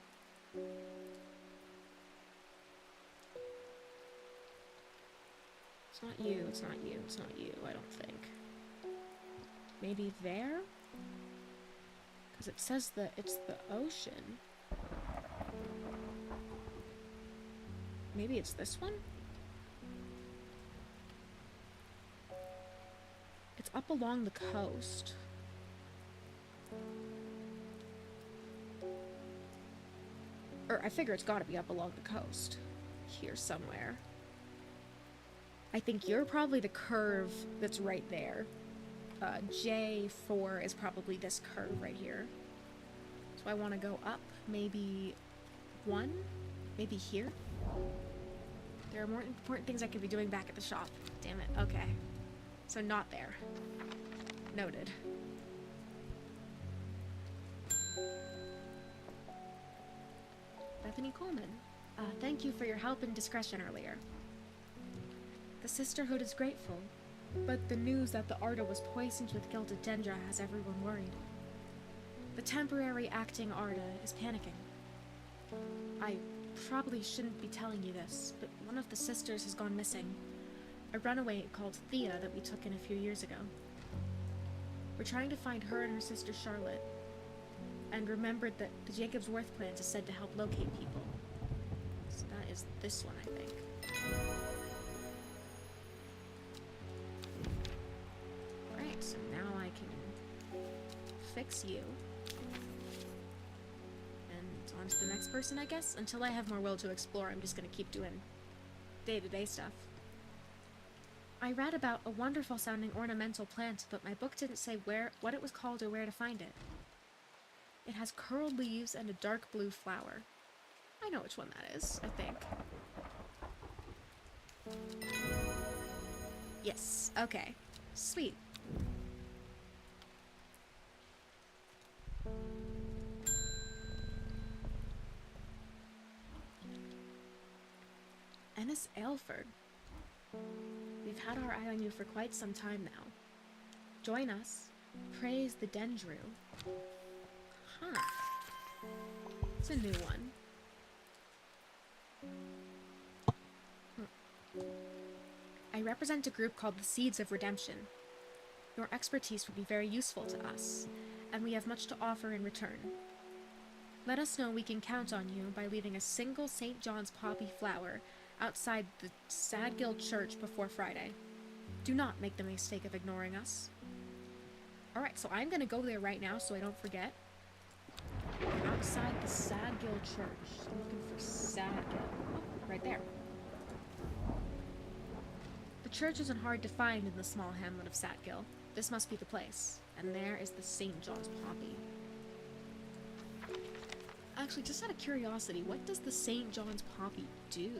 [SPEAKER 1] It's not you, it's not you, it's not you, I don't think. Maybe there? Because it says that it's the ocean. Maybe it's this one? It's up along the coast. Or I figure it's gotta be up along the coast. Here somewhere. I think you're probably the curve that's right there. J4 is probably this curve right here. So I want to go up, maybe 1? Maybe here? There are more important things I could be doing back at the shop. Damn it, okay. So not there. Noted. Bethany Coleman. Thank you for your help and discretion earlier. The Sisterhood is grateful, but the news that the Arda was poisoned with gilded dendra has everyone worried. The temporary acting Arda is panicking. I probably shouldn't be telling you this, but one of the sisters has gone missing. A runaway called Thea that we took in a few years ago. We're trying to find her and her sister Charlotte, and remembered that the Jacob's Worth plant is said to help locate people. So that is this one, I think. Alright, so now I can fix you. And on to the next person, I guess? Until I have more will to explore, I'm just gonna keep doing day-to-day stuff. I read about a wonderful sounding ornamental plant, but my book didn't say what it was called or where to find it. It has curled leaves and a dark blue flower. I know which one that is, I think. Yes, okay. Sweet. Ennis Aylford. We've had our eye on you for quite some time now. Join us. Praise the Dendru. Huh. It's a new one. I represent a group called the Seeds of Redemption. Your expertise would be very useful to us, and we have much to offer in return. Let us know we can count on you by leaving a single St. John's poppy flower outside the Sadgill Church before Friday. Do not make the mistake of ignoring us. Alright, so I'm gonna go there right now so I don't forget. Outside the Sadgill Church. I'm looking for Sadgill. Oh, right there. The church isn't hard to find in the small hamlet of Sadgill. This must be the place. And there is the St. John's poppy. Actually, just out of curiosity, what does the St. John's poppy do?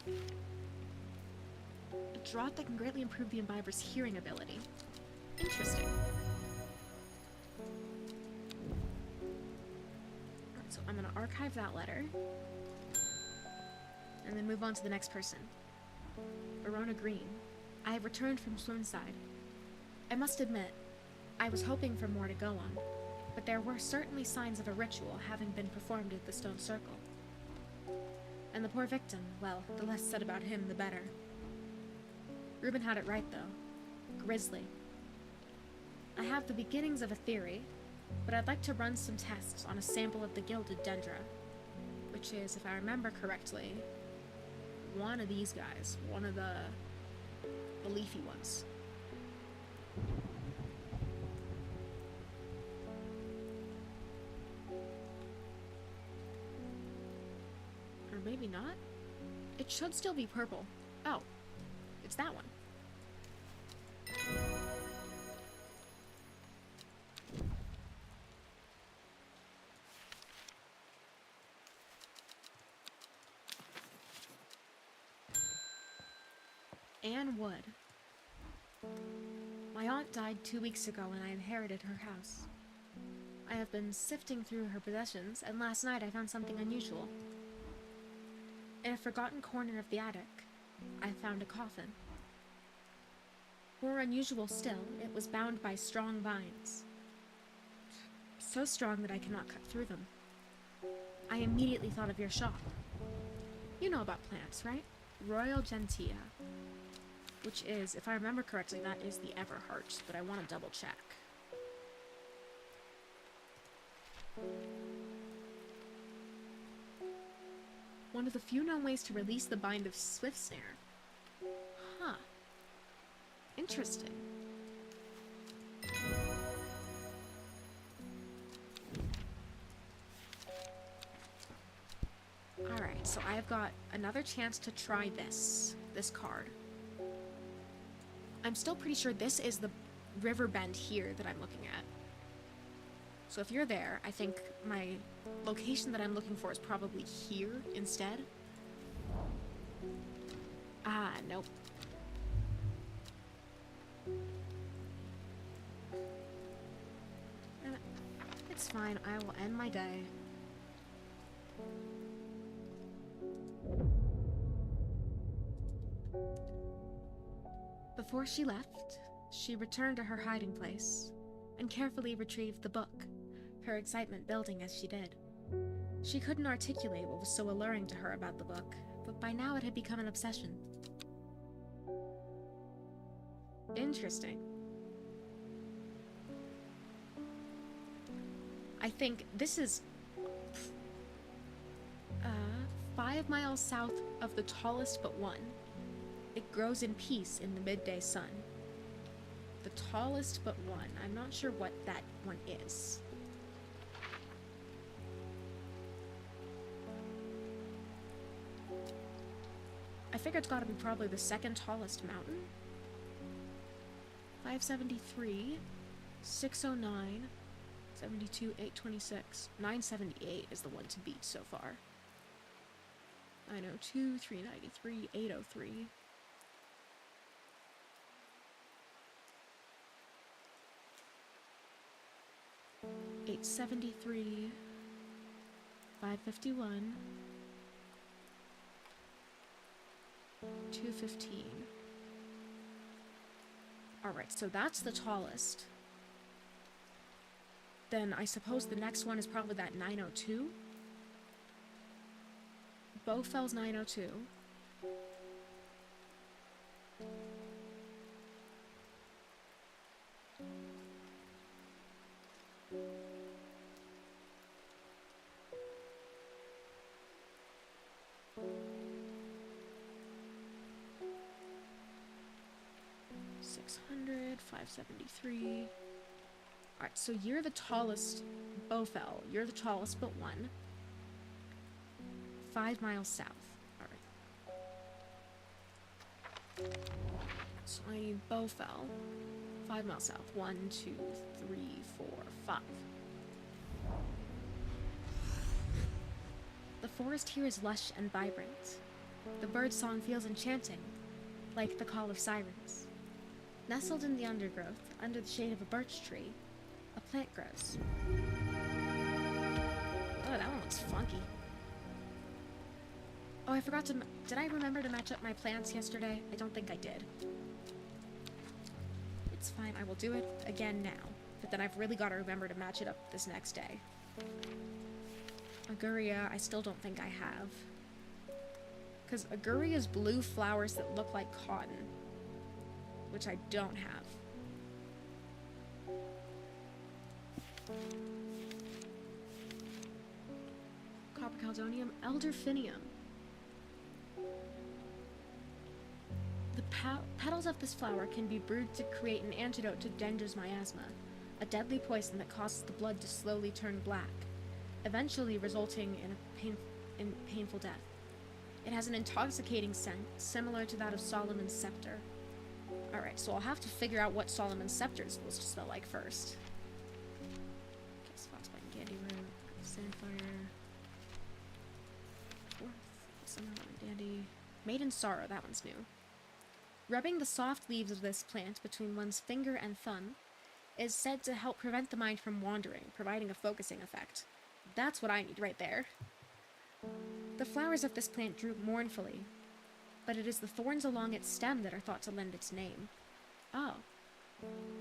[SPEAKER 1] A draught that can greatly improve the imbiber's hearing ability. Interesting. Alright, so I'm gonna archive that letter. And then move on to the next person. Verona Green. I have returned from Swimside. I must admit, I was hoping for more to go on, but there were certainly signs of a ritual having been performed at the stone circle. And the poor victim, well, the less said about him, the better. Reuben had it right, though. Grisly. I have the beginnings of a theory, but I'd like to run some tests on a sample of the gilded dendra, which is, if I remember correctly, one of these guys, one of the leafy ones. Or maybe not? It should still be purple. Oh, it's that one. Anne Wood. My aunt died 2 weeks ago and I inherited her house. I have been sifting through her possessions, and last night I found something unusual. In a forgotten corner of the attic, I found a coffin. More unusual still, it was bound by strong vines. So strong that I cannot cut through them. I immediately thought of your shop. You know about plants, right? Royal Gentia. Which is, if I remember correctly, that is the Everheart, but I want to double check. One of the few known ways to release the bind of Swift Snare. Huh. Interesting. Alright, so I have got another chance to try this card. I'm still pretty sure this is the river bend here that I'm looking at. So if you're there, I think my location that I'm looking for is probably here instead. Ah, nope. It's fine, I will end my day. Before she left, she returned to her hiding place and carefully retrieved the book, her excitement building as she did. She couldn't articulate what was so alluring to her about the book, but by now it had become an obsession. Interesting. I think this is 5 miles south of the tallest but one. It grows in peace in the midday sun. The tallest but one. I'm not sure what that one is. I figure it's gotta be probably the second tallest mountain. 573, 609, 72, 826. 978 is the one to beat so far. 902, 393, 803. 873, 551, 215. Alright, so that's the tallest. Then I suppose the next one is probably that 902. Bowfell's 902. 600, 573. Alright, so you're the tallest, Bowfell. You're the tallest but one. 5 miles south. Alright. So I need Bowfell. 5 miles south. 1, 2, 3, 4, 5. The forest here is lush and vibrant. The bird song feels enchanting, like the call of sirens. Nestled in the undergrowth, under the shade of a birch tree, a plant grows. Oh, that one looks funky. Oh, I forgot to... Did I remember to match up my plants yesterday? I don't think I did. It's fine, I will do it again now. But then I've really got to remember to match it up this next day. Aguria, I still don't think I have. Because Aguria's blue flowers that look like cotton. Which I don't have. Copper Caldonium, Elderfinium. The petals of this flower can be brewed to create an antidote to Denger's miasma, a deadly poison that causes the blood to slowly turn black, eventually resulting in painful death. It has an intoxicating scent, similar to that of Solomon's Scepter. Alright, so I'll have to figure out what Solomon's Scepter is supposed to smell like first. Okay, Spotspine, Dandy Root, Sandfire, Summer Dandy, Maiden Sorrow, that one's new. Rubbing the soft leaves of this plant between one's finger and thumb is said to help prevent the mind from wandering, providing a focusing effect. That's what I need right there. The flowers of this plant droop mournfully, but it is the thorns along its stem that are thought to lend its name. Oh.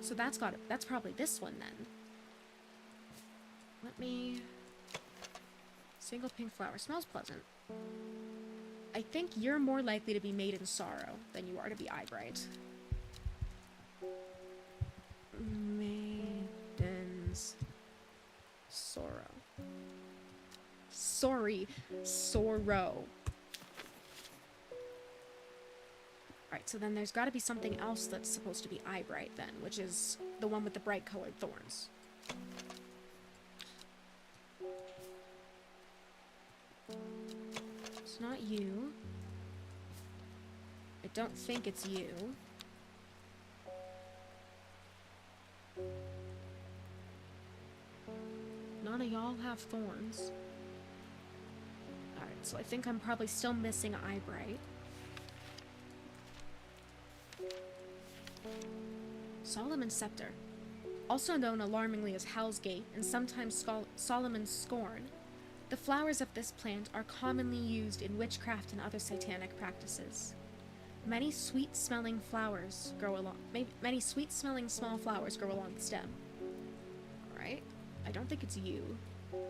[SPEAKER 1] So that's probably this one then. Let me... Single pink flower. Smells pleasant. I think you're more likely to be Maiden Sorrow than you are to be Eyebright. Maiden's Sorrow. Sorry. Sorrow. Alright, so then there's got to be something else that's supposed to be Eyebright then, which is the one with the bright colored thorns. It's not you. I don't think it's you. None of y'all have thorns. Alright, so I think I'm probably still missing Eyebright. Solomon's Scepter, also known alarmingly as Hell's Gate and sometimes Solomon's Scorn, the flowers of this plant are commonly used in witchcraft and other satanic practices. Many sweet-smelling flowers grow along. Many sweet-smelling small flowers grow along the stem. All right, I don't think it's you,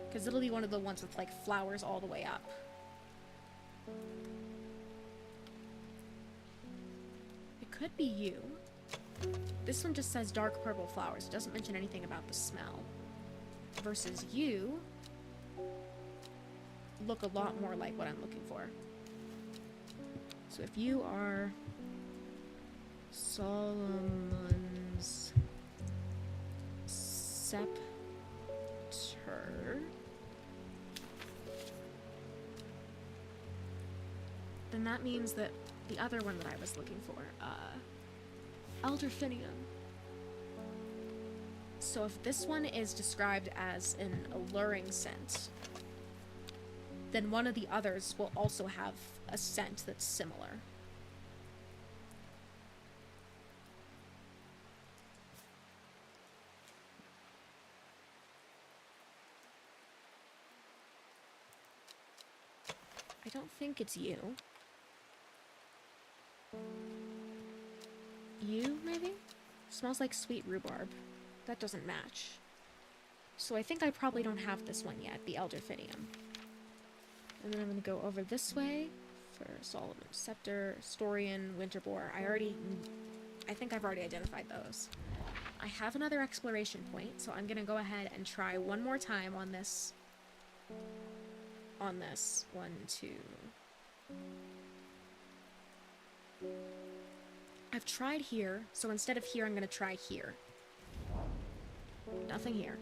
[SPEAKER 1] because it'll be one of the ones with like flowers all the way up. It could be you. This one just says dark purple flowers. It doesn't mention anything about the smell. Versus you look a lot more like what I'm looking for. So if you are Solomon's Scepter, then that means that the other one that I was looking for, Elderfinium. So if this one is described as an alluring scent, then one of the others will also have a scent that's similar. I don't think it's you. You, maybe? Smells like sweet rhubarb. That doesn't match. So I think I probably don't have this one yet, the Elderfinium. And then I'm going to go over this way for Solomon's Scepter, Storian, Winterboar. I think I've already identified those. I have another exploration point, so I'm going to go ahead and try one more time on this. On this. 1, 2. I've tried here, so instead of here, I'm gonna try here. Nothing here.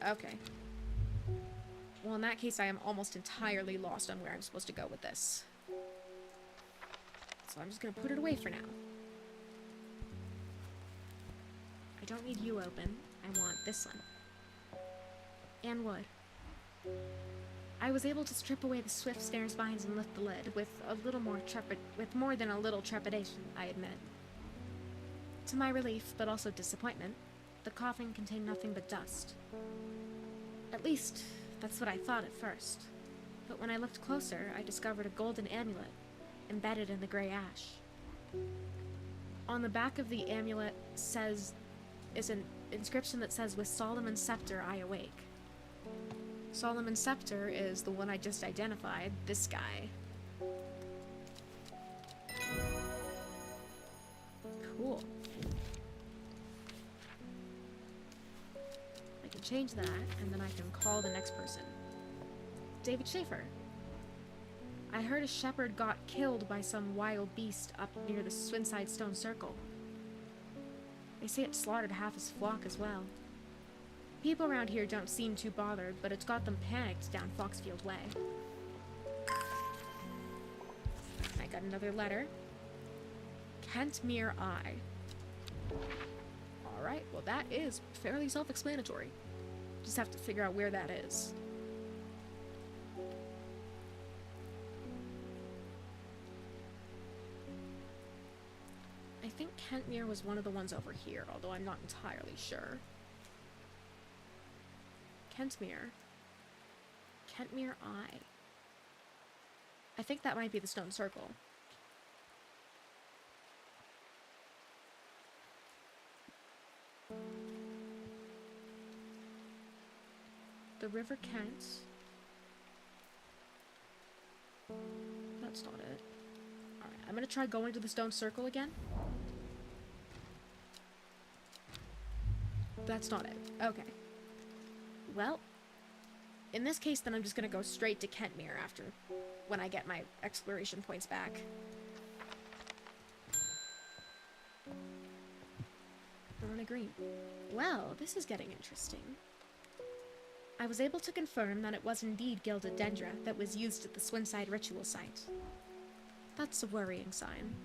[SPEAKER 1] Okay. Well, in that case, I am almost entirely lost on where I'm supposed to go with this. So I'm just gonna put it away for now. I don't need you open. I want this one. And wood. I was able to strip away the swift snare's vines and lift the lid with more than a little trepidation, I admit. To my relief, but also disappointment, the coffin contained nothing but dust. At least, that's what I thought at first. But when I looked closer, I discovered a golden amulet embedded in the gray ash. On the back of the amulet is an inscription that says, "With Solomon's scepter I awake." Solomon's scepter is the one I just identified, this guy. Cool. I can change that, and then I can call the next person. David Schaefer. I heard a shepherd got killed by some wild beast up near the Swinside Stone Circle. They say it slaughtered half his flock as well. People around here don't seem too bothered, but it's got them panicked down Foxfield Way. I got another letter. Kentmere I. Alright, well that is fairly self-explanatory. Just have to figure out where that is. I think Kentmere was one of the ones over here, although I'm not entirely sure. Kentmere. Kentmere I. I think that might be the stone circle. The River Kent. That's not it. Alright, I'm gonna try going to the stone circle again. That's not it. Okay. Well, in this case, then I'm just gonna go straight to Kentmere after, when I get my exploration points back. Verona Green. Well, this is getting interesting. I was able to confirm that it was indeed gilded dendra that was used at the Swinside ritual site. That's a worrying sign.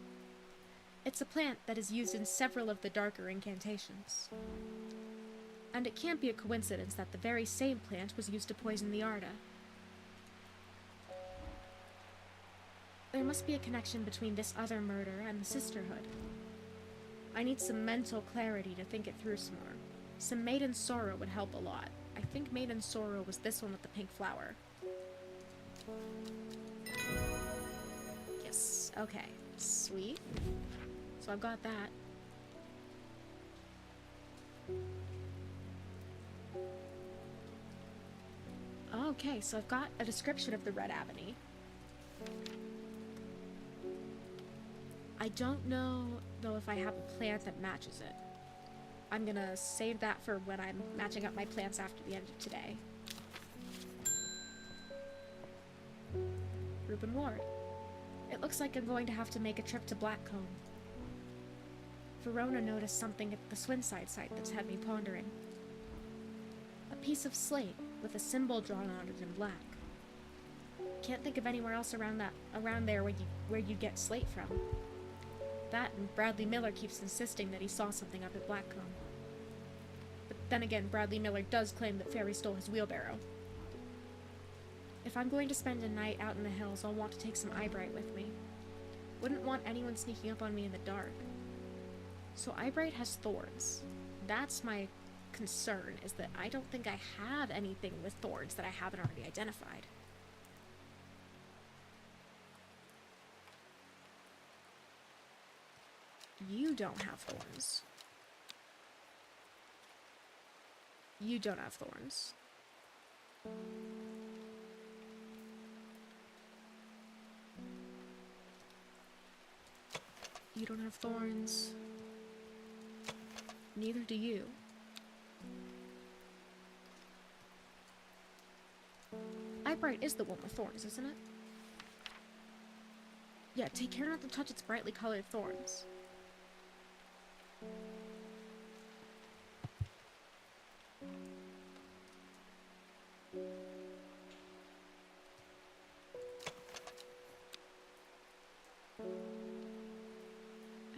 [SPEAKER 1] It's a plant that is used in several of the darker incantations. And it can't be a coincidence that the very same plant was used to poison the Arda. There must be a connection between this other murder and the Sisterhood. I need some mental clarity to think it through some more. Some Maiden Sorrow would help a lot. I think Maiden Sorrow was this one with the pink flower. Yes, okay. Sweet. So I've got that. Okay, so I've got a description of the Red Ebony. I don't know, though, if I have a plant that matches it. I'm gonna save that for when I'm matching up my plants after the end of today. Reuben Ward. It looks like I'm going to have to make a trip to Blackcomb. Verona noticed something at the Swinside site that's had me pondering. A piece of slate with a symbol drawn on it in black. Can't think of anywhere else around there where you'd get slate from. That, and Bradley Miller keeps insisting that he saw something up at Blackcomb. But then again, Bradley Miller does claim that Fairy stole his wheelbarrow. If I'm going to spend a night out in the hills, I'll want to take some eyebright with me. Wouldn't want anyone sneaking up on me in the dark. So eyebright has thorns. That's my concern, is that I don't think I have anything with thorns that I haven't already identified. You don't have thorns. You don't have thorns. You don't have thorns. Neither do you. Eyebright is the one with thorns, isn't it? Yeah, take care not to touch its brightly colored thorns.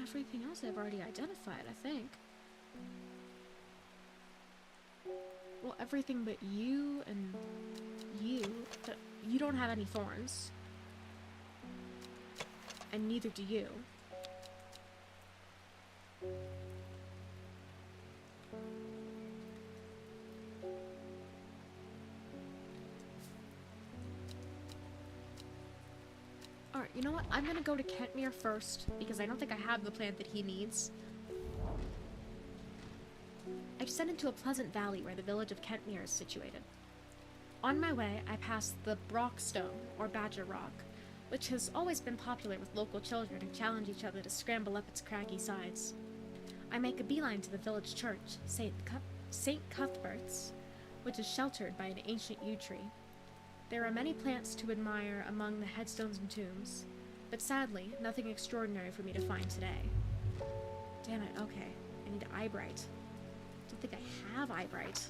[SPEAKER 1] Everything else I've already identified, I think. Well, everything but you and you. But you don't have any thorns. And neither do you. Alright, you know what? I'm gonna go to Kentmere first, because I don't think I have the plant that he needs. I descend into a pleasant valley where the village of Kentmere is situated. On my way, I pass the Brockstone, or Badger Rock, which has always been popular with local children who challenge each other to scramble up its craggy sides. I make a beeline to the village church, St. Cuthbert's, which is sheltered by an ancient yew tree. There are many plants to admire among the headstones and tombs, but sadly, nothing extraordinary for me to find today. Damn it, okay. I need eyebright. Don't think I have eyebright.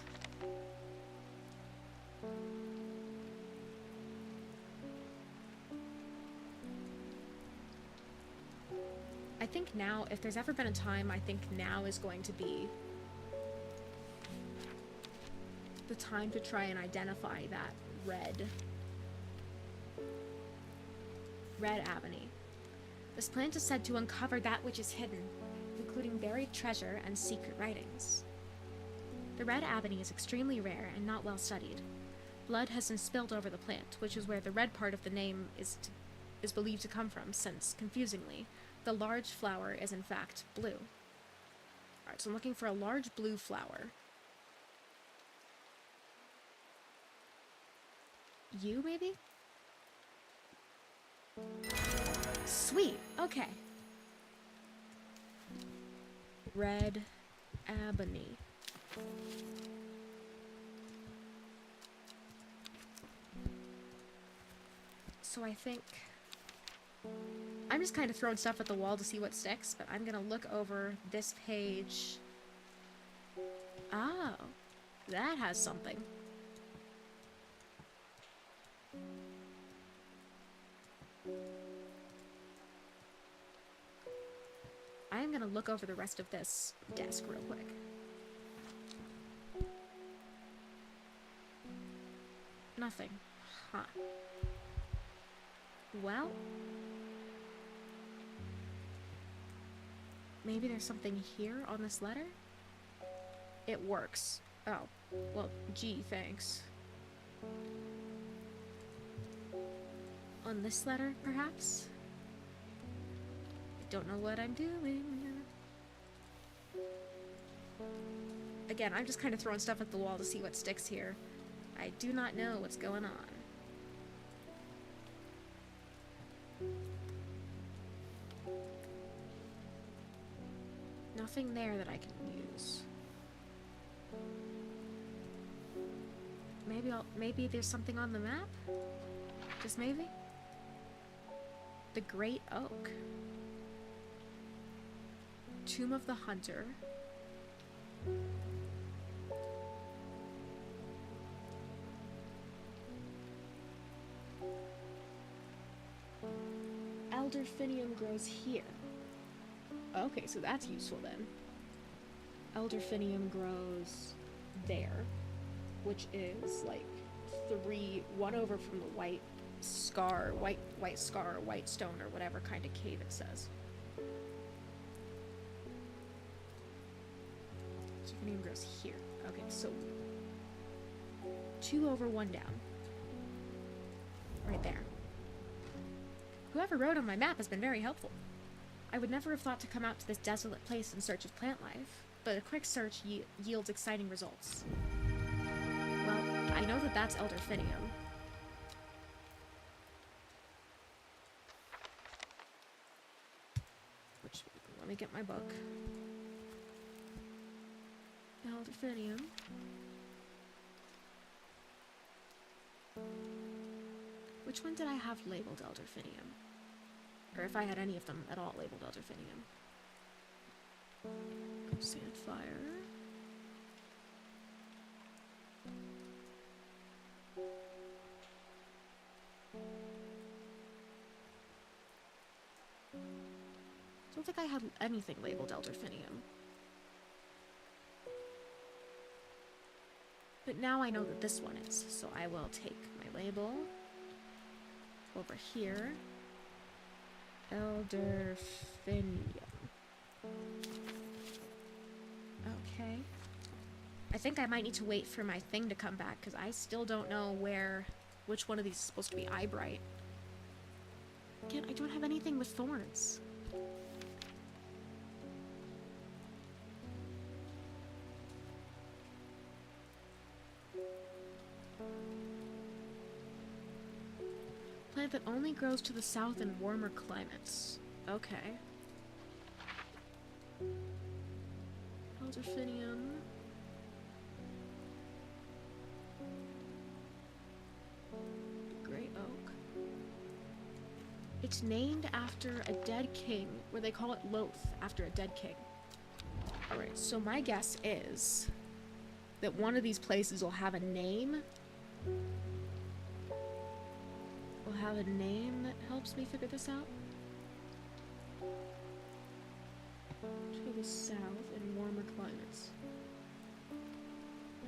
[SPEAKER 1] I think now, if there's ever been a time, I think now is going to be the time to try and identify that red ebony. This plant is said to uncover that which is hidden, including buried treasure and secret writings. The red ebony is extremely rare and not well studied. Blood has been spilled over the plant, which is where the red part of the name is believed to come from, since, confusingly, the large flower is in fact blue. Alright, so I'm looking for a large blue flower. You, maybe? Sweet, okay. Red ebony. So I think I'm just kind of throwing stuff at the wall to see what sticks, but I'm gonna look over this page. Oh, that has something. I am gonna look over the rest of this desk real quick. Nothing. Huh. Well, maybe there's something here on this letter? It works. Oh, well, gee, thanks. On this letter, perhaps? I don't know what I'm doing. Again, I'm just kind of throwing stuff at the wall to see what sticks here. I do not know what's going on. Nothing there that I can use. Maybe there's something on the map? Just maybe? The Great Oak. Tomb of the Hunter. Elderfinium grows here. Okay, so that's useful then. Elderfinium grows there, which is like one over from the white scar, white stone, or whatever kind of cave it says. Elderfinium grows here. Okay, so 2 over 1 down. Right there. Whoever wrote on my map has been very helpful. I would never have thought to come out to this desolate place in search of plant life, but a quick search yields exciting results. Well, I know that that's Elderfinium. Which, let me get my book. Elderfinium. Which one did I have labeled Elderfinium? Or if I had any of them at all labeled Elderfinium. Sandfire. Don't think I had anything labeled Elderfinium. But now I know that this one is, so I will take my label over here. Elderfinium. Okay. I think I might need to wait for my thing to come back, because I still don't know which one of these is supposed to be Eyebright. Again, I don't have anything with thorns. Plant that only grows to the south in warmer climates. Okay. Elderfinium. Grey oak. It's named after a dead king, where they call it Loth, after a dead king. Alright, so my guess is that one of these places will have a name. Will have a name that helps me figure this out. To the south in warmer climates.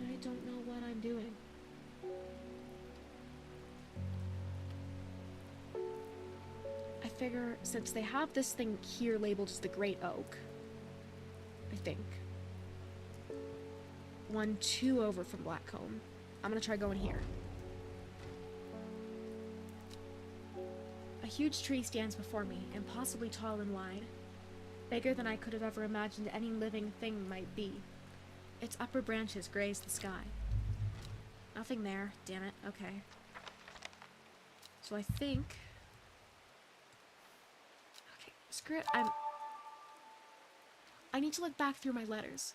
[SPEAKER 1] I don't know what I'm doing. I figure since they have this thing here labeled as the Great Oak, I think. 2 over from Blackcomb. I'm gonna try going here. A huge tree stands before me, impossibly tall and wide. Bigger than I could have ever imagined any living thing might be. Its upper branches graze the sky. Nothing there, damn it, okay. So I think... Okay, screw it, I need to look back through my letters.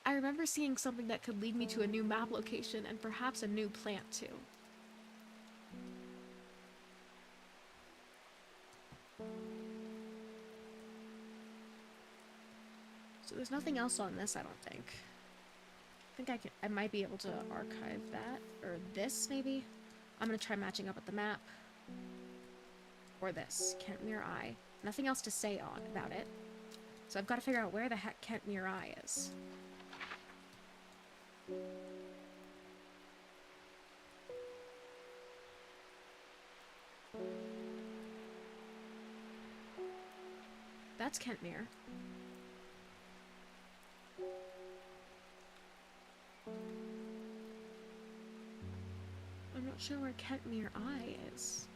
[SPEAKER 1] I remember seeing something that could lead me to a new map location and perhaps a new plant too. So there's nothing else on this, I don't think. I think I might be able to archive that. Or this, maybe? I'm gonna try matching up with the map. Or this, Kentmere Eye. Nothing else to say about it. So I've got to figure out where the heck Kentmere Eye is. That's Kentmere. I'm not sure where Kentmere Eye is.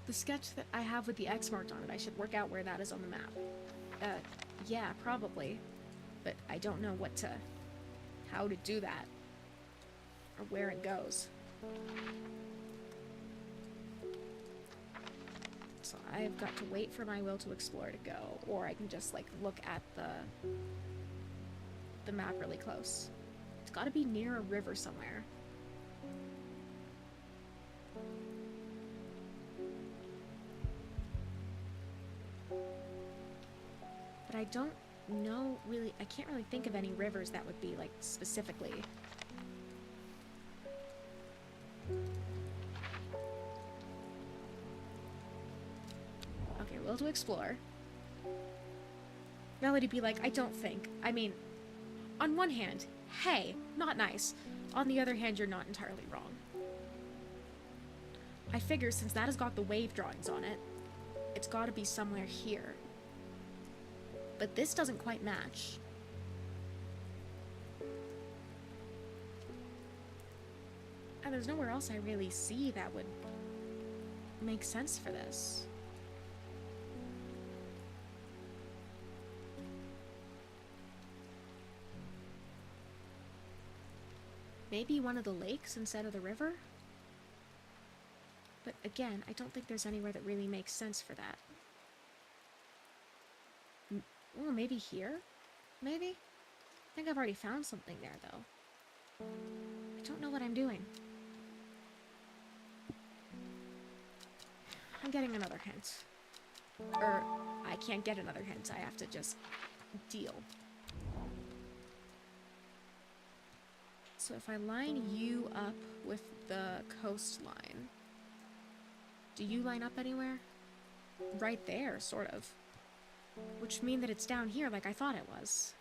[SPEAKER 1] The sketch that I have with the X marked on it, I should work out where that is on the map. Yeah, probably. But I don't know how to do that. Or where it goes. So I've got to wait for my will to explore to go, or I can just, like, look at the map really close. It's gotta be near a river somewhere. But I don't know really, I can't really think of any rivers that would be, like, specifically. Okay, will to explore. Melody be like, I don't think. I mean, on one hand, hey, not nice. On the other hand, you're not entirely wrong. I figure since that has got the wave drawings on it, it's gotta be somewhere here. But this doesn't quite match. And there's nowhere else I really see that would make sense for this. Maybe one of the lakes instead of the river? But again, I don't think there's anywhere that really makes sense for that. Well, maybe here? Maybe? I think I've already found something there, though. I don't know what I'm doing. I'm getting another hint. Or, I can't get another hint. I have to just deal. So if I line you up with the coastline, do you line up anywhere? Right there, sort of. Which mean that it's down here like I thought it was.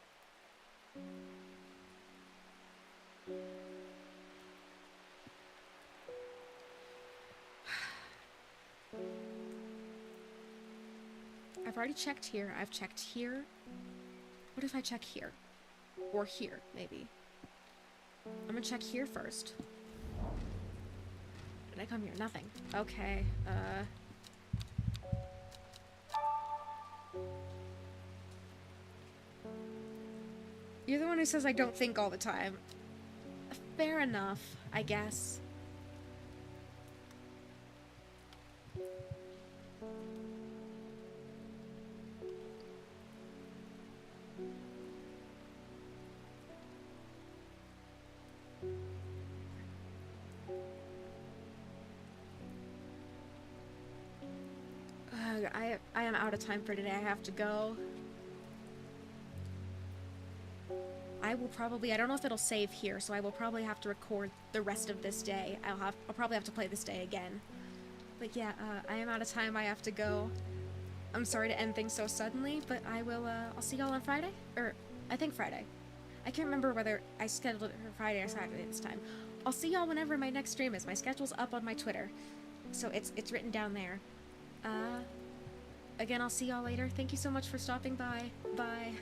[SPEAKER 1] I've already checked here. I've checked here. What if I check here? Or here, maybe. I'm gonna check here first. Did I come here? Nothing. Okay, You're the one who says I don't think all the time. Fair enough, I guess. I am out of time for today. I have to go. I will probably, I don't know if it'll save here, so I will probably have to record the rest of this day. I'll probably have to play this day again. But yeah, I am out of time. I have to go. I'm sorry to end things so suddenly, but I will, I'll see y'all on Friday? Or, I think Friday. I can't remember whether I scheduled it for Friday or Saturday this time. I'll see y'all whenever my next stream is. My schedule's up on my Twitter, so it's written down there. Again, I'll see y'all later. Thank you so much for stopping by. Bye.